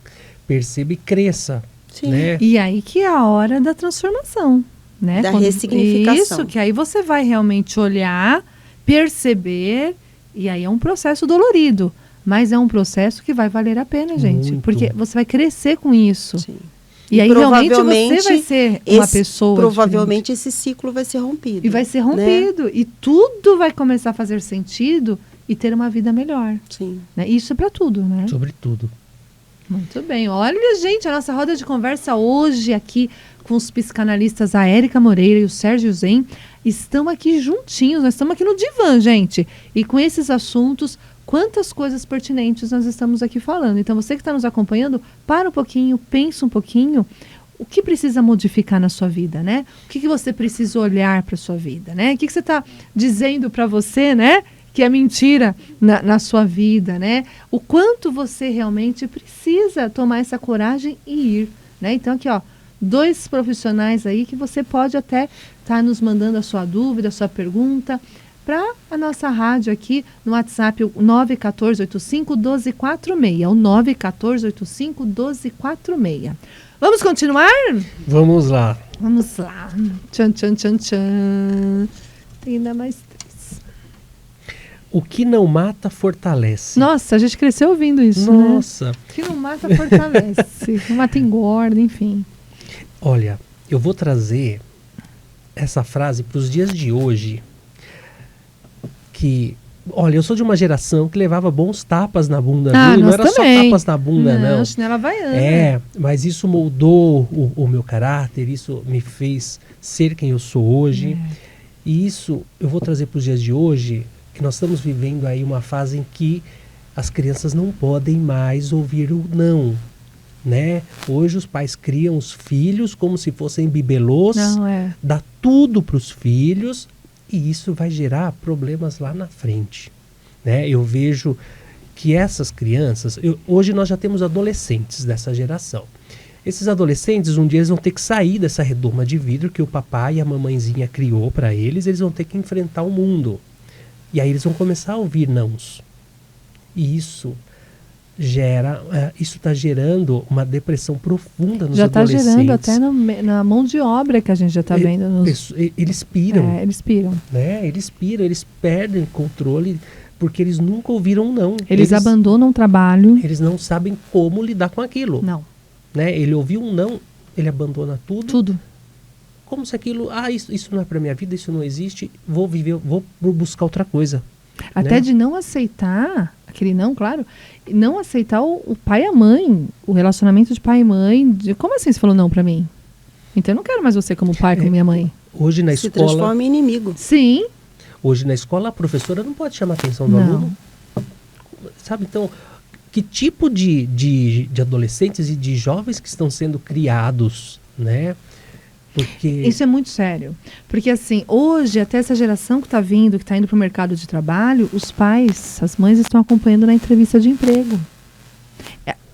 perceba e cresça. Sim. Né? E aí que é a hora da transformação, né? Da ressignificação. Isso, que aí você vai realmente olhar, perceber, e aí é um processo dolorido, mas é um processo que vai valer a pena, gente. Muito. Porque você vai crescer com isso. Sim. E aí realmente você vai ser uma pessoa provavelmente diferente. esse ciclo vai ser rompido. E vai ser rompido. Né? E tudo vai começar a fazer sentido e ter uma vida melhor. Sim. Né? Isso é para tudo, né? Sobretudo. Muito bem. Olha, gente, a nossa roda de conversa hoje aqui com os psicanalistas, a Érica Moreira e o Sérgio Zen, estão aqui juntinhos. Nós estamos aqui no divã, gente. E com esses assuntos, quantas coisas pertinentes nós estamos aqui falando. Então, você que está nos acompanhando, para um pouquinho, pensa um pouquinho. O que precisa modificar na sua vida, né? O que você precisa olhar para a sua vida, né? O que você está dizendo para você, né? Que é mentira na sua vida, né? O quanto você realmente precisa tomar essa coragem e ir, né? Então, aqui, ó, 2 profissionais aí que você pode até estar nos mandando a sua dúvida, a sua pergunta para a nossa rádio aqui no WhatsApp, o 91485-1246, o 91485-1246. Vamos continuar? Vamos lá. Vamos lá. Tchan, tchan, tchan, tchan. Tem ainda mais 3. O que não mata, fortalece. Nossa, a gente cresceu ouvindo isso, Nossa. né? O que não mata, fortalece. Não mata, engorda, enfim. Olha, eu vou trazer essa frase para os dias de hoje. Que, olha, eu sou de uma geração que levava bons tapas na bunda, viu? Não era também. só tapas na bunda, não. Chinela havaiana. Mas isso moldou o meu caráter, isso me fez ser quem eu sou hoje. E isso eu vou trazer para os dias de hoje, que nós estamos vivendo aí uma fase em que as crianças não podem mais ouvir o não, né? Hoje os pais criam os filhos como se fossem bibelôs, dá tudo para os filhos e isso vai gerar problemas lá na frente, né? Eu vejo que essas crianças, hoje nós já temos adolescentes dessa geração. Esses adolescentes, um dia eles vão ter que sair dessa redoma de vidro que o papai e a mamãezinha criou para eles, eles vão ter que enfrentar o mundo. E aí eles vão começar a ouvir nãos. E isso está gerando uma depressão profunda nos adolescentes. Já está gerando até na mão de obra que a gente já está vendo. Eles piram. Eles piram. Né? Eles piram, eles perdem controle porque eles nunca ouviram não. Eles abandonam o trabalho. Eles não sabem como lidar com aquilo. Não. Né? Ele ouviu um não, ele abandona tudo. Tudo. Como se aquilo, isso não é para minha vida, isso não existe, vou buscar outra coisa. Até né? de não aceitar, aquele não, claro, não aceitar o pai e a mãe, o relacionamento de pai e mãe. Como assim você falou não para mim? Então eu não quero mais você como pai, como minha mãe. Hoje na Se escola... transforma em inimigo. Sim. Hoje na escola a professora não pode chamar a atenção do Não. aluno. Sabe, então, que tipo de adolescentes e de jovens que estão sendo criados, né? Porque... Isso é muito sério. Porque assim, hoje, até essa geração que está vindo, que está indo para o mercado de trabalho, os pais, as mães estão acompanhando na entrevista de emprego.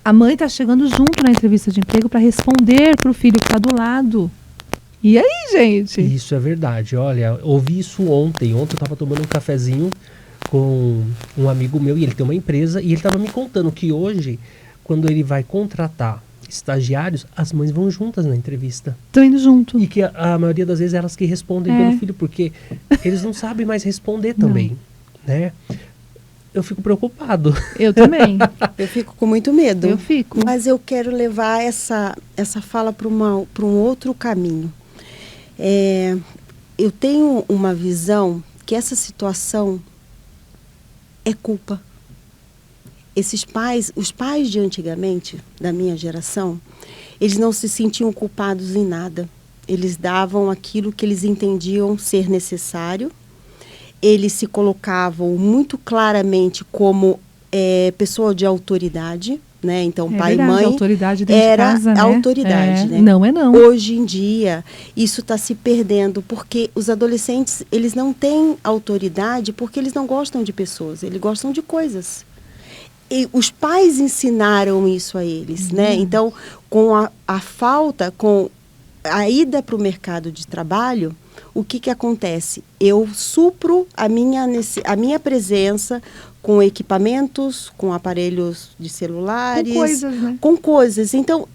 A mãe está chegando junto na entrevista de emprego para responder para o filho que está do lado. E aí, gente? Isso é verdade. Olha, ouvi isso ontem. Ontem eu estava tomando um cafezinho com um amigo meu e ele tem uma empresa e ele estava me contando que hoje, quando ele vai contratar estagiários, as mães vão juntas na entrevista. Estão indo junto. E que a maioria das vezes é elas que respondem pelo filho, porque eles não sabem mais responder também, né? Eu fico preocupado. Eu também. Eu fico com muito medo. Eu fico. Mas eu quero levar essa fala para um outro caminho. Eu tenho uma visão que essa situação é culpa. Os pais de antigamente, da minha geração, eles não se sentiam culpados em nada. Eles davam aquilo que eles entendiam ser necessário. Eles se colocavam muito claramente como pessoa de autoridade, né? Então, pai e mãe a autoridade dentro era de casa, né? a autoridade, né? Não é não. Hoje em dia, isso está se perdendo, porque os adolescentes, eles não têm autoridade porque eles não gostam de pessoas, eles gostam de coisas. E os pais ensinaram isso a eles, né? Então, com a falta, com a ida para o mercado de trabalho, o que acontece? Eu supro a minha presença com equipamentos, com aparelhos de celulares. Com coisas, né? Com coisas. Então,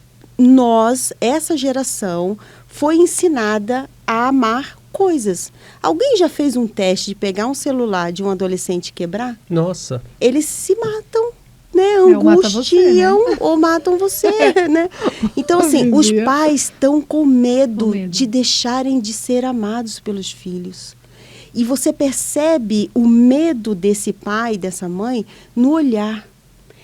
essa geração, foi ensinada a amar coisas. Alguém já fez um teste de pegar um celular de um adolescente e quebrar? Nossa. Eles se matam, né? Ou mata você, Angustiam né? ou matam você, né? Então, assim, Hoje em os dia. pais estão com medo, Com medo. de deixarem de ser amados pelos filhos. E você percebe o medo desse pai, dessa mãe, no olhar.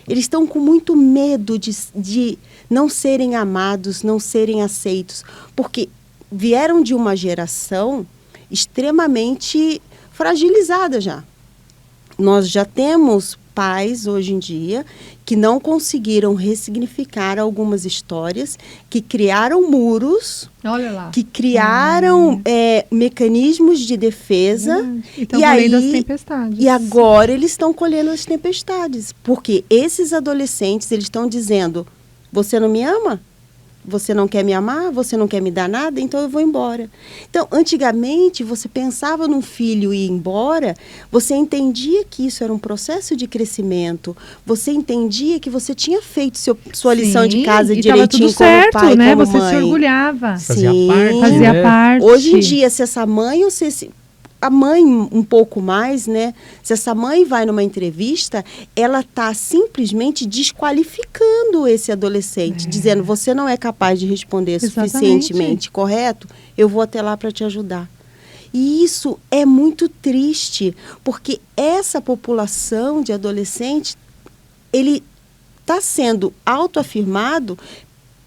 Eles estão com muito medo de não serem amados, não serem aceitos, porque vieram de uma geração extremamente fragilizada já. Nós já temos pais hoje em dia que não conseguiram ressignificar algumas histórias, que criaram muros, Olha lá. que criaram mecanismos de defesa. E estão colhendo as tempestades. E agora eles estão colhendo as tempestades. Porque esses adolescentes, eles estão dizendo, você não me ama? Você não quer me amar? Você não quer me dar nada? Então eu vou embora. Então, antigamente, você pensava num filho ir embora, você entendia que isso era um processo de crescimento, você entendia que você tinha feito sua lição de casa e direitinho tudo certo, como pai, né? como Você mãe. se orgulhava. Fazia Sim. parte, Fazia né? parte. Hoje em dia, se essa mãe ou se a mãe um pouco mais, né? Se essa mãe vai numa entrevista, ela está simplesmente desqualificando esse adolescente, dizendo, você não é capaz de responder Exatamente. suficientemente correto, eu vou até lá para te ajudar. E isso é muito triste, porque essa população de adolescentes, ele está sendo autoafirmado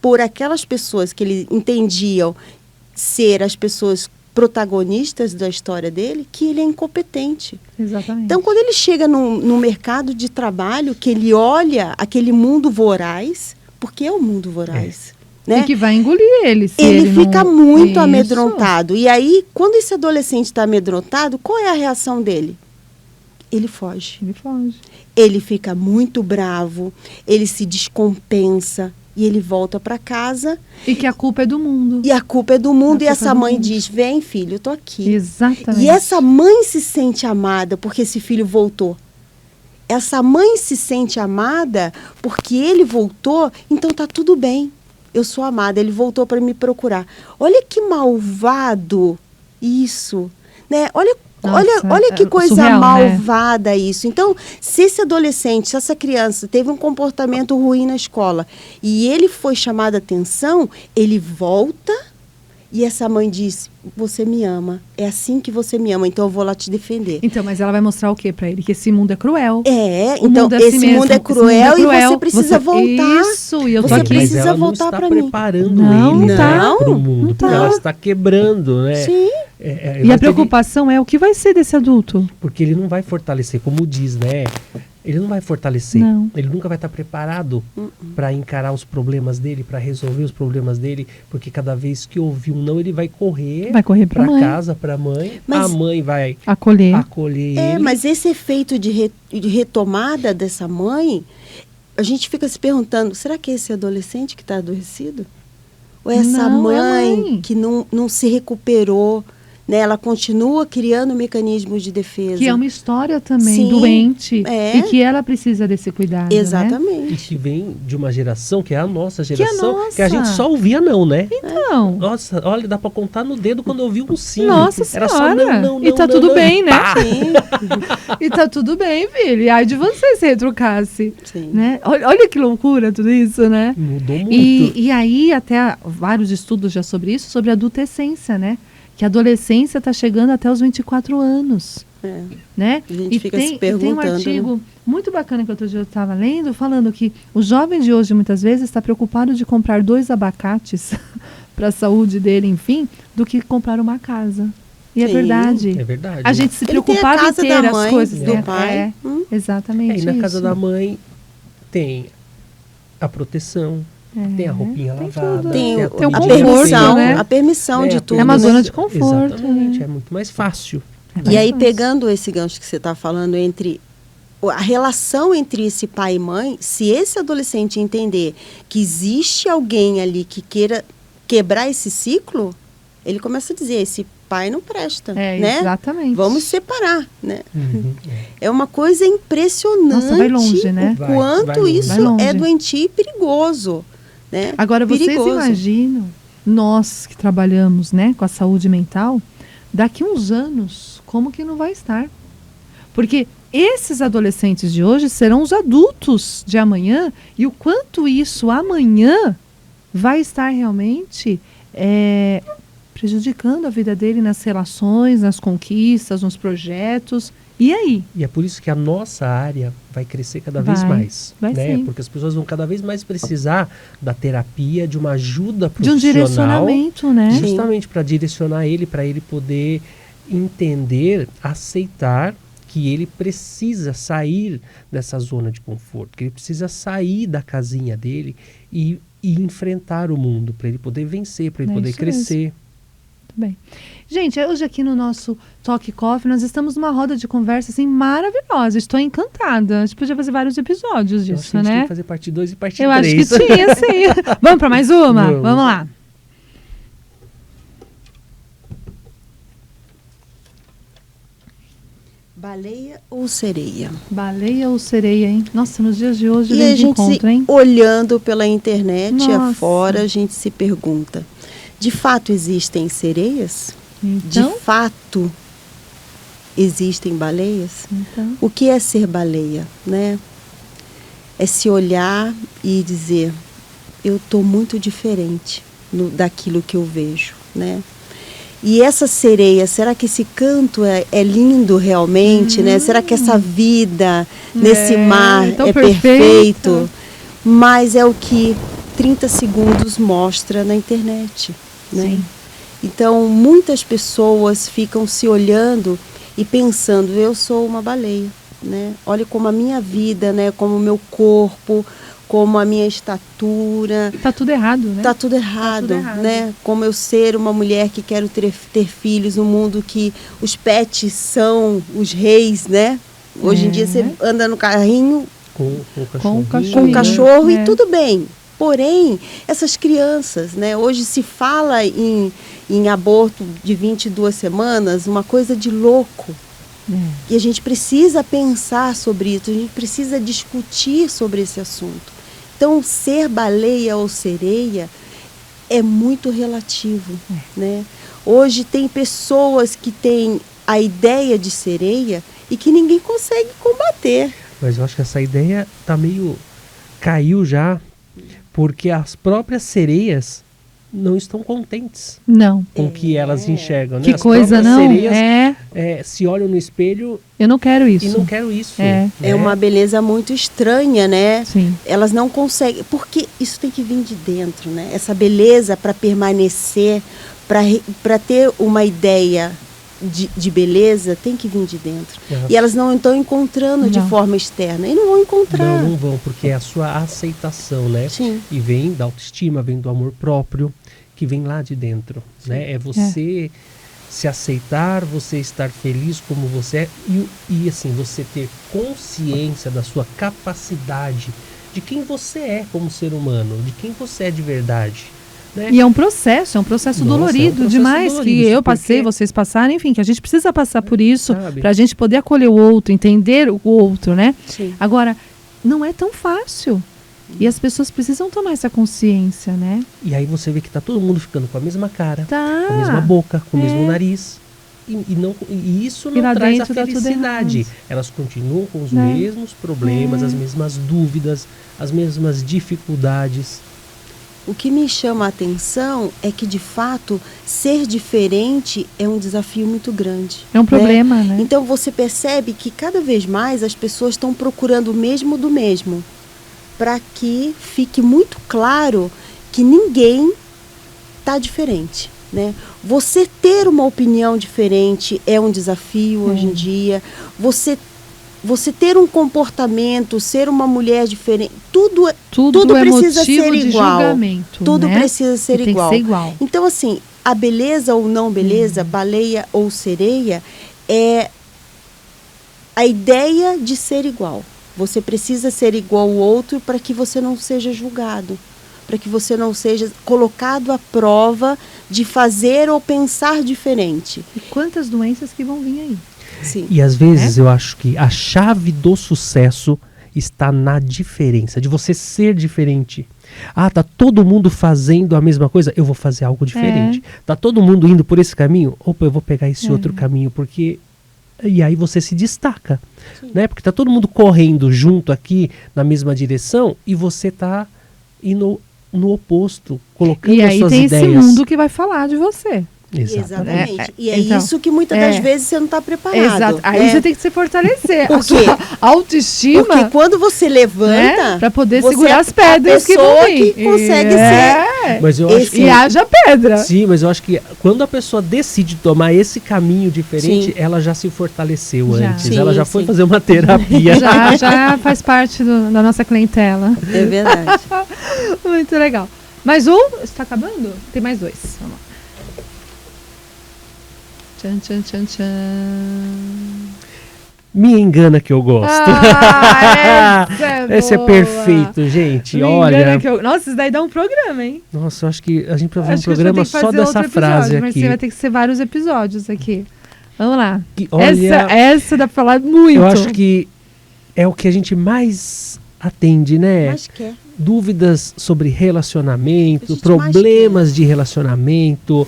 por aquelas pessoas que ele entendiam ser as pessoas protagonistas da história dele, que ele é incompetente. Exatamente. Então, quando ele chega no mercado de trabalho, que ele olha aquele mundo voraz, porque é o mundo voraz, né? E que vai engolir ele. Se Ele não- fica muito Isso. amedrontado. E aí, quando esse adolescente está amedrontado, qual é a reação dele? Ele foge. Ele foge. Ele fica muito bravo, ele se descompensa e ele volta para casa. E que a culpa é do mundo. E a culpa é do mundo. A E culpa essa é do mãe mundo. diz, vem filho, eu tô aqui. Exatamente. E essa mãe se sente amada porque esse filho voltou. Essa mãe se sente amada porque ele voltou, então tá tudo bem. Eu sou amada, ele voltou para me procurar. Olha que malvado isso, né? Olha que coisa surreal, né? malvada isso. Então, se esse adolescente, se essa criança teve um comportamento ruim na escola e ele foi chamado a atenção, ele volta e essa mãe diz, você me ama, é assim que você me ama, então eu vou lá te defender. Então, mas ela vai mostrar o que pra ele? Que esse mundo é cruel. É, O então mundo é assim esse mesmo, mundo é esse cruel mundo é e você precisa voltar. Isso, e eu tô Você aqui. Mas precisa ela não voltar está pra mim. preparando Não, ele não tá. para o mundo. Não tá. Ela está quebrando, né? Sim. E mas a preocupação é o que vai ser desse adulto? porque ele não vai fortalecer, como diz, né? Ele não vai fortalecer. Não. Ele nunca vai estar preparado para encarar os problemas dele, para resolver os problemas dele, porque cada vez que ouvir um não, ele vai correr Pra mãe. casa, para a mãe. Mas- A mãe vai Acolher. acolher ele. Mas esse efeito de retomada dessa mãe, a gente fica se perguntando, será que é esse adolescente que está adoecido? Ou é essa Não, é a mãe mãe. que não se recuperou, né? Ela continua criando mecanismos de defesa. Que é uma história também Sim, doente. é. E que ela precisa desse cuidado. Né? Exatamente. E que vem de uma geração, que é a nossa é a geração, nossa. que a gente só ouvia não, né? Então. Nossa, olha, dá pra contar no dedo quando eu ouvi um sim. Nossa Era só senhora. não, E tá tudo não. bem, né? Sim, E tá tudo bem, filho. E ai de você se retrucasse. sim. Né? Olha que loucura tudo isso, né? Mudou muito. E aí, até vários estudos já sobre isso, sobre a adolescência, né? Que a adolescência está chegando até os 24 anos, É. né? A gente fica se tem um perguntando, artigo muito bacana que outro dia eu estava lendo, falando que o jovem de hoje, muitas vezes, está preocupado de comprar 2 abacates para a saúde dele, enfim, do que comprar uma casa. E é Sim. verdade. É verdade. A gente se Ele tem a preocupava em casa ter da as mãe, coisas, do né? pai. É, exatamente E na casa isso. da mãe tem a proteção, tem a roupinha tem lavada, tudo. Tem, a a conforto, permissão, né? a permissão de tudo. É uma né? zona de conforto, Exatamente, né? é muito mais fácil. E aí, pegando esse gancho que você está falando entre a relação entre esse pai e mãe, se esse adolescente entender que existe alguém ali que queira quebrar esse ciclo, ele começa a dizer, esse pai não presta, né? Exatamente. Vamos separar, né? Uhum. É uma coisa impressionante. Nossa, vai longe, né? O Vai quanto longe. isso Vai longe. é doentio e perigoso, né? Agora, vocês Perigoso. imaginam, nós que trabalhamos, né, com a saúde mental, daqui uns anos, como que não vai estar? Porque esses adolescentes de hoje serão os adultos de amanhã, e o quanto isso amanhã vai estar realmente prejudicando a vida dele nas relações, nas conquistas, nos projetos. E aí? E é por isso que a nossa área vai crescer cada vez Vai, mais. vai né? sim. Porque as pessoas vão cada vez mais precisar da terapia, de uma ajuda De profissional. um direcionamento, né? Sim. Justamente para direcionar ele, para ele poder entender, aceitar que ele precisa sair dessa zona de conforto, que ele precisa sair da casinha dele e enfrentar o mundo, para ele poder vencer, para ele É poder isso crescer. Muito bem. Gente, hoje aqui no nosso Talk Coffee, nós estamos numa roda de conversa assim maravilhosa. Estou encantada. A gente podia fazer vários episódios Eu acho disso, que a gente tem né? que fazer parte 2 e parte Eu 3. acho que tinha, sim. Vamos para mais uma? Vamos. Vamos lá. Baleia ou sereia? Baleia ou sereia, hein? Nossa, nos dias de hoje E vem a de gente, encontro, hein? olhando pela internet Nossa. afora, a gente se pergunta, de fato existem sereias? Então, De fato existem baleias? então, O que é ser baleia, né? É se olhar e dizer, eu estou muito diferente daquilo que eu vejo, né? E essa sereia, será que esse canto é lindo realmente, né? Será que essa vida nesse mar tão é perfeito? Mas é o que 30 segundos mostra na internet, né? Sim. Então, muitas pessoas ficam se olhando e pensando, eu sou uma baleia, né? Olha como a minha vida, né? Como o meu corpo, como a minha estatura. tá tudo errado, né? Tá tudo errado, tudo errado. né? Como eu ser uma mulher que quero ter filhos num mundo que os pets são os reis, né? Hoje em dia você anda no carrinho Com o cachorro. Com o com Sim, o cachorro né? e tudo bem. Porém, essas crianças, né? Hoje se fala em aborto de 22 semanas, uma coisa de louco. E a gente precisa pensar sobre isso, a gente precisa discutir sobre esse assunto. Então, ser baleia ou sereia é muito relativo, né? Hoje tem pessoas que têm a ideia de sereia e que ninguém consegue combater. Mas eu acho que essa ideia tá meio... caiu já, porque as próprias sereias não estão contentes Não. com o que elas enxergam, né? Que As coisa, próprias não? sereias se olham no espelho Eu não quero isso. e não quero isso. É. né? É uma beleza muito estranha, né? Sim. Elas não conseguem, porque isso tem que vir de dentro, né? Essa beleza para permanecer Para ter uma ideia de beleza, tem que vir de dentro. E elas não estão encontrando de forma externa. E não vão encontrar. Não vão, porque é a sua aceitação, né? Sim. E vem da autoestima, vem do amor próprio, que vem lá de dentro, né? É você se aceitar, você estar feliz como você é e assim, você ter consciência da sua capacidade, de quem você é como ser humano, de quem você é de verdade. Né? E é um processo dolorido demais, dolorido, que eu passei, vocês passaram, enfim, que a gente precisa passar por isso Sabe? para a gente poder acolher o outro, entender o outro, né? Sim. Agora, não é tão fácil. E as pessoas precisam tomar essa consciência, né? E aí você vê que tá todo mundo ficando com a mesma cara, Tá. com a mesma boca, com o mesmo nariz. E isso não lá traz a dentro tá tudo felicidade. errado. Elas continuam com os Né? mesmos problemas, as mesmas dúvidas, as mesmas dificuldades. O que me chama a atenção é que, de fato, ser diferente é um desafio muito grande. É um problema, né? Então, você percebe que cada vez mais as pessoas estão procurando o mesmo do mesmo, para que fique muito claro que ninguém está diferente, né? Você ter uma opinião diferente é um desafio hoje em dia. Você ter um comportamento, ser uma mulher diferente, tudo é precisa motivo ser de igual. julgamento, Tudo né? precisa ser E tem que igual. ser igual. Então, assim, a beleza ou não beleza, baleia ou sereia, é a ideia de ser igual. Você precisa ser igual ao outro para que você não seja julgado, para que você não seja colocado à prova de fazer ou pensar diferente. E quantas doenças que vão vir aí? Sim. E às vezes eu acho que a chave do sucesso está na diferença, de você ser diferente. Ah, tá todo mundo fazendo a mesma coisa, eu vou fazer algo diferente. Tá todo mundo indo por esse caminho, opa, eu vou pegar esse outro caminho, porque... E aí você se destaca, né? Porque tá todo mundo correndo junto aqui na mesma direção e você tá indo no oposto, colocando E as aí suas tem ideias. esse mundo que vai falar de você. Exatamente. E é Então, isso que muitas das vezes você não está preparado. Exato. Aí né? você tem que se fortalecer. Por A sua quê? autoestima. Porque quando você levanta, né? Para poder você segurar é as pedras a que vão pessoa vir. que consegue ser. Mas eu Esse- acho que... E haja pedra. Sim, mas eu acho que quando a pessoa decide tomar esse caminho diferente, Sim. ela já se fortaleceu Já. antes. Sim, Ela já foi sim. fazer uma terapia. Já faz parte da nossa clientela. É verdade. Muito legal. Mais um? Está acabando? Tem mais dois. Vamos lá. Tchan, tchan, tchan, tchan. Me engana que eu gosto. Ah, Esse é boa. perfeito, gente. Me Olha. engana que eu... Nossa, isso daí dá um programa, hein? Nossa, eu acho que a gente precisa Acho fazer um que a gente vai programa ter que só fazer dessa outro frase episódio, mas aqui. você vai ter que ser vários episódios aqui. Vamos lá. Que, olha, Essa dá pra falar muito. eu acho que é o que a gente mais atende, né? Mas quer. Dúvidas sobre A relacionamento, gente problemas de relacionamento.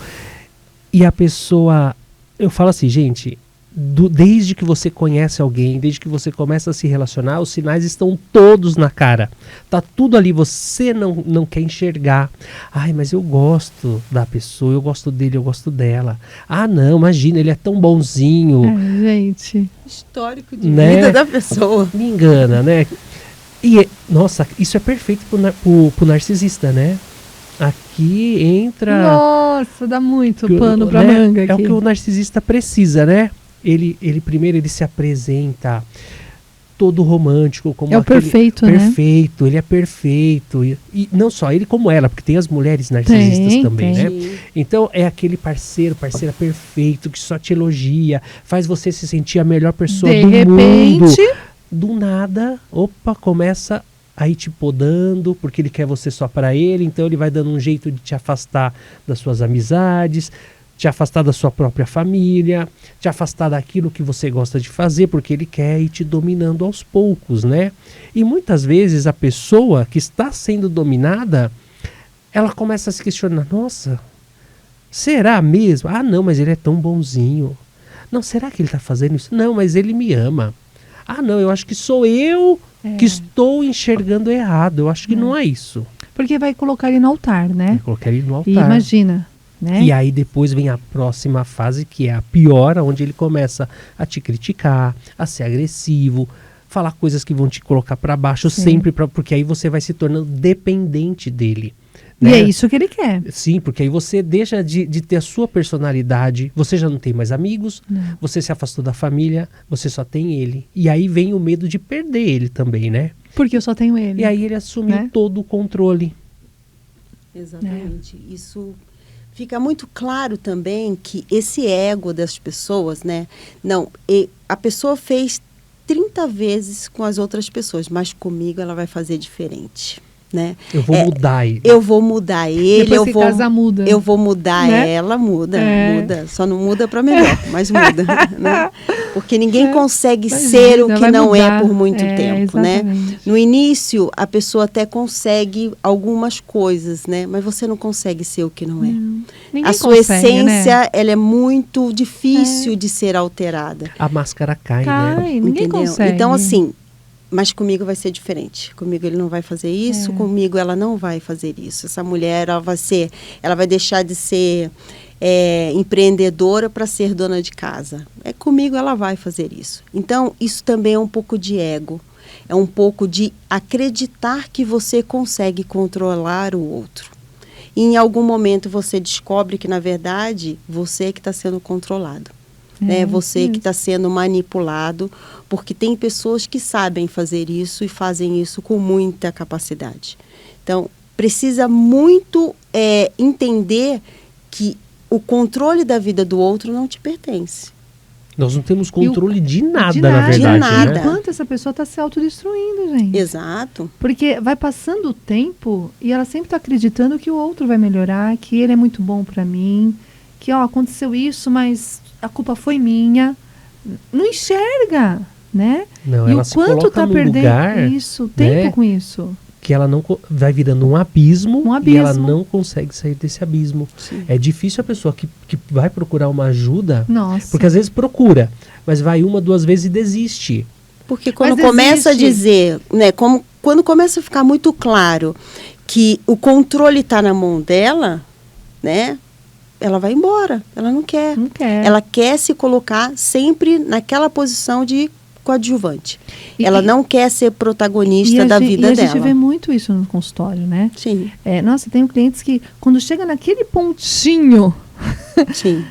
E a pessoa... Eu falo assim, gente, desde que você conhece alguém, desde que você começa a se relacionar, os sinais estão todos na cara. Tá tudo ali, você não quer enxergar. Ai, mas eu gosto da pessoa, eu gosto dele, eu gosto dela. Ah, não, imagina, ele é tão bonzinho. Gente. Histórico de Né? vida da pessoa. Me engana, né? E, nossa, isso é perfeito pro narcisista, né? Aqui entra... Nossa, dá muito que o- pano pra né, manga aqui. É o que o narcisista precisa, né? Ele primeiro ele se apresenta todo romântico, como É o aquele perfeito, né? perfeito, ele é perfeito. E não só ele como ela, porque tem as mulheres narcisistas Tem, também, tem. né? Sim. Então é aquele parceira perfeito, que só te elogia, faz você se sentir a melhor pessoa De do mundo. repente, Do nada, opa, começa a ir te podando, porque ele quer você só para ele, então ele vai dando um jeito de te afastar das suas amizades, te afastar da sua própria família, te afastar daquilo que você gosta de fazer, porque ele quer ir te dominando aos poucos, né? E muitas vezes a pessoa que está sendo dominada, ela começa a se questionar, nossa, será mesmo? Ah, não, mas ele é tão bonzinho. Não, será que ele está fazendo isso? Não, mas ele me ama. Ah, não, eu acho que sou eu que estou enxergando errado. Eu acho que não é isso. porque vai colocar ele no altar, né? Eu coloquei ele no altar. E imagina, né? E aí depois vem a próxima fase, que é a pior, onde ele começa a te criticar, a ser agressivo, falar coisas que vão te colocar para baixo, Sim. sempre porque aí você vai se tornando dependente dele. E né? é isso que ele quer. Sim, porque aí você deixa de ter a sua personalidade, você já não tem mais amigos, Não. você se afastou da família, você só tem ele. E aí vem o medo de perder ele também, né? Porque eu só tenho ele. E aí ele assumiu Né? todo o controle. Exatamente. Isso fica muito claro também que esse ego das pessoas, né? Não, a pessoa fez 30 vezes com as outras pessoas, mas comigo ela vai fazer diferente, né? Eu vou mudar ele. Eu vou mudar ele, Depois que casa, muda. eu vou mudar Né? ela, muda. Só não muda para melhor, mas muda, né? Porque ninguém consegue Imagina, ser o que vai não mudar. é por muito tempo, né? Exatamente. No início, a pessoa até consegue algumas coisas, né? Mas você não consegue ser o que não é. Ninguém A sua consegue, essência, né? ela é muito difícil de ser alterada. A máscara cai, né? Cai, ninguém Entendeu? consegue. Então, assim, mas comigo vai ser diferente. Comigo ele não vai fazer isso, comigo ela não vai fazer isso. Essa mulher, ela vai deixar de ser empreendedora para ser dona de casa. Comigo ela vai fazer isso. Então, isso também é um pouco de ego. É um pouco de acreditar que você consegue controlar o outro. E em algum momento você descobre que, na verdade, você é que está sendo controlado. Né? Você que está sendo manipulado, porque tem pessoas que sabem fazer isso e fazem isso com muita capacidade. Então, precisa muito entender que o controle da vida do outro não te pertence. Nós não temos controle de nada, De na nada. verdade. De nada. Né? Quanto essa pessoa está se autodestruindo, gente. Exato. Porque vai passando o tempo e ela sempre está acreditando que o outro vai melhorar, que ele é muito bom para mim, que aconteceu isso, mas a culpa foi minha. Não enxerga, né? Não, e ela o se quanto coloca está num perdendo lugar, isso, tempo né? com isso. Que ela não vai virando um abismo, Um e ela abismo. não consegue sair desse abismo. Sim. É difícil a pessoa que vai procurar uma ajuda, Nossa. porque às vezes procura, mas vai uma, duas vezes e desiste. Porque quando Mas começa a existe. dizer, né, quando começa a ficar muito claro que o controle está na mão dela, né, ela vai embora. Ela não quer. Não quer. Ela quer se colocar sempre naquela posição de coadjuvante. E- Ela e- não quer ser protagonista da vida e a dela. gente vê muito isso no consultório, né? Sim, Nossa, tenho clientes que quando chega naquele pontinho, sim.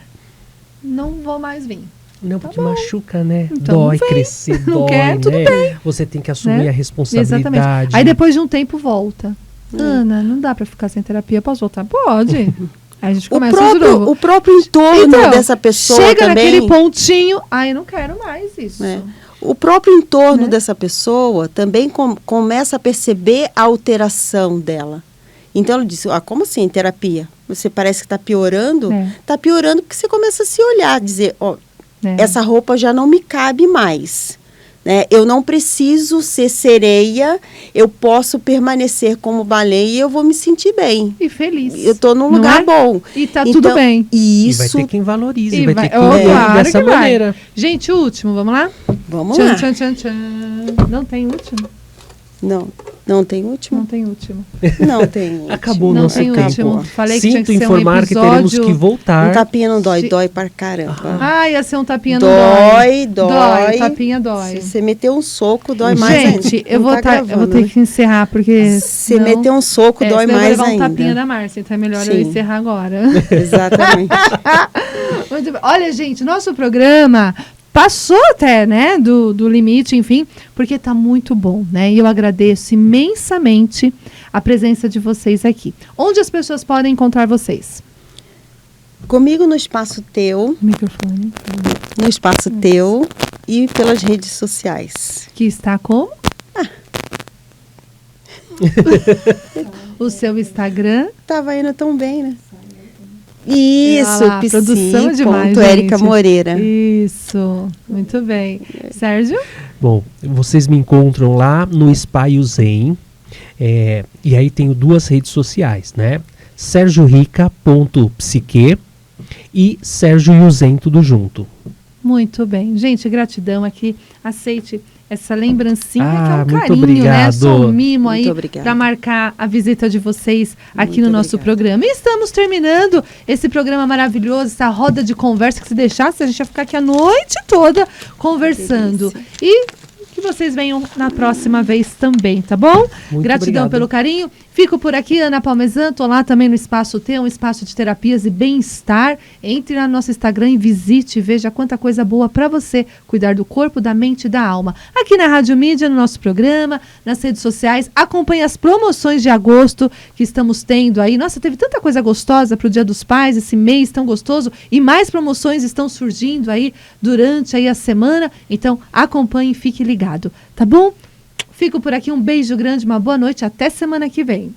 não vou mais vir. Não, porque machuca, né? Então dói, não vem. crescer, Não dói, quer, tudo né? bem. Você tem que assumir Né? a responsabilidade. Exatamente. Aí depois de um tempo volta. Ana, não dá pra ficar sem terapia, posso voltar? Pode. Aí a gente começa de novo. O próprio entorno Então, dessa pessoa chega também... naquele pontinho, aí não quero mais isso. É. O próprio entorno Né? dessa pessoa também começa a perceber a alteração dela. Então, ela disse, como assim, terapia? Você parece que está piorando? É. Está piorando porque você começa a se olhar, dizer, essa roupa já não me cabe mais. Né? Eu não preciso ser sereia, eu posso permanecer como baleia e eu vou me sentir bem. E feliz. Eu estou num Não lugar é? bom. E tá tudo bem. E Isso, vai ter quem valorize, E vai vai- ter quem Ó, olhe claro dessa que vai. maneira. Gente, o último, vamos lá? vamos Tchan, lá. tchan, tchan, tchan. Não tem último? Não tem último? Não tem último. Não tem último. Acabou o Não nosso tem tempo. último. Falei que tinha Sinto que ser um informar que teremos episódio. que voltar. Um tapinha não dói, Se- dói pra caramba. Ah, ia ser um tapinha no Dói, dói. dói. O tapinha dói. Se você meter um soco, dói mais ainda. Gente, eu Não vou, tá eu vou gravando, ter né? que encerrar, porque Se meter um soco, dói senão eu vou mais levar um tapinha ainda. da Márcia, então é melhor eu Sim. encerrar agora. Exatamente. Muito bem. Olha, gente, nosso programa passou até, né, do limite, enfim, porque tá muito bom, né? E eu agradeço imensamente a presença de vocês aqui. Onde as pessoas podem encontrar vocês? Comigo no Espaço Teu, Microfone. no Espaço Teu e pelas redes sociais. Que está como? O seu Instagram. Tava indo tão bem, né? Isso, Olha lá, produção é demais, Psi. Érica gente. Moreira. Isso, muito bem. Sérgio? Bom, vocês me encontram lá no Espaio Zen. E aí tenho duas redes sociais, né? sergiorica.psique e Sérgio Yuzen, tudo junto. Muito bem. Gente, gratidão aqui. Aceite essa lembrancinha, que é um muito carinho, né? obrigado. Só um mimo aí Muito obrigada. para marcar a visita de vocês aqui Muito no nosso obrigada. programa. E estamos terminando esse programa maravilhoso, essa roda de conversa que se deixasse, a gente ia ficar aqui a noite toda conversando. E que vocês venham na próxima vez também, tá bom? Muito Gratidão obrigado. pelo carinho. Fico por aqui, Ana Palmesan, tô lá também no Espaço T, um espaço de terapias e bem-estar. Entre no nosso Instagram e visite, veja quanta coisa boa para você cuidar do corpo, da mente e da alma. Aqui na Rádio Mídia, no nosso programa, nas redes sociais, acompanhe as promoções de agosto que estamos tendo aí. Nossa, teve tanta coisa gostosa pro Dia dos Pais, esse mês tão gostoso, e mais promoções estão surgindo aí durante aí a semana. Então, acompanhe e fique ligado, tá bom? Fico por aqui, um beijo grande, uma boa noite, até semana que vem.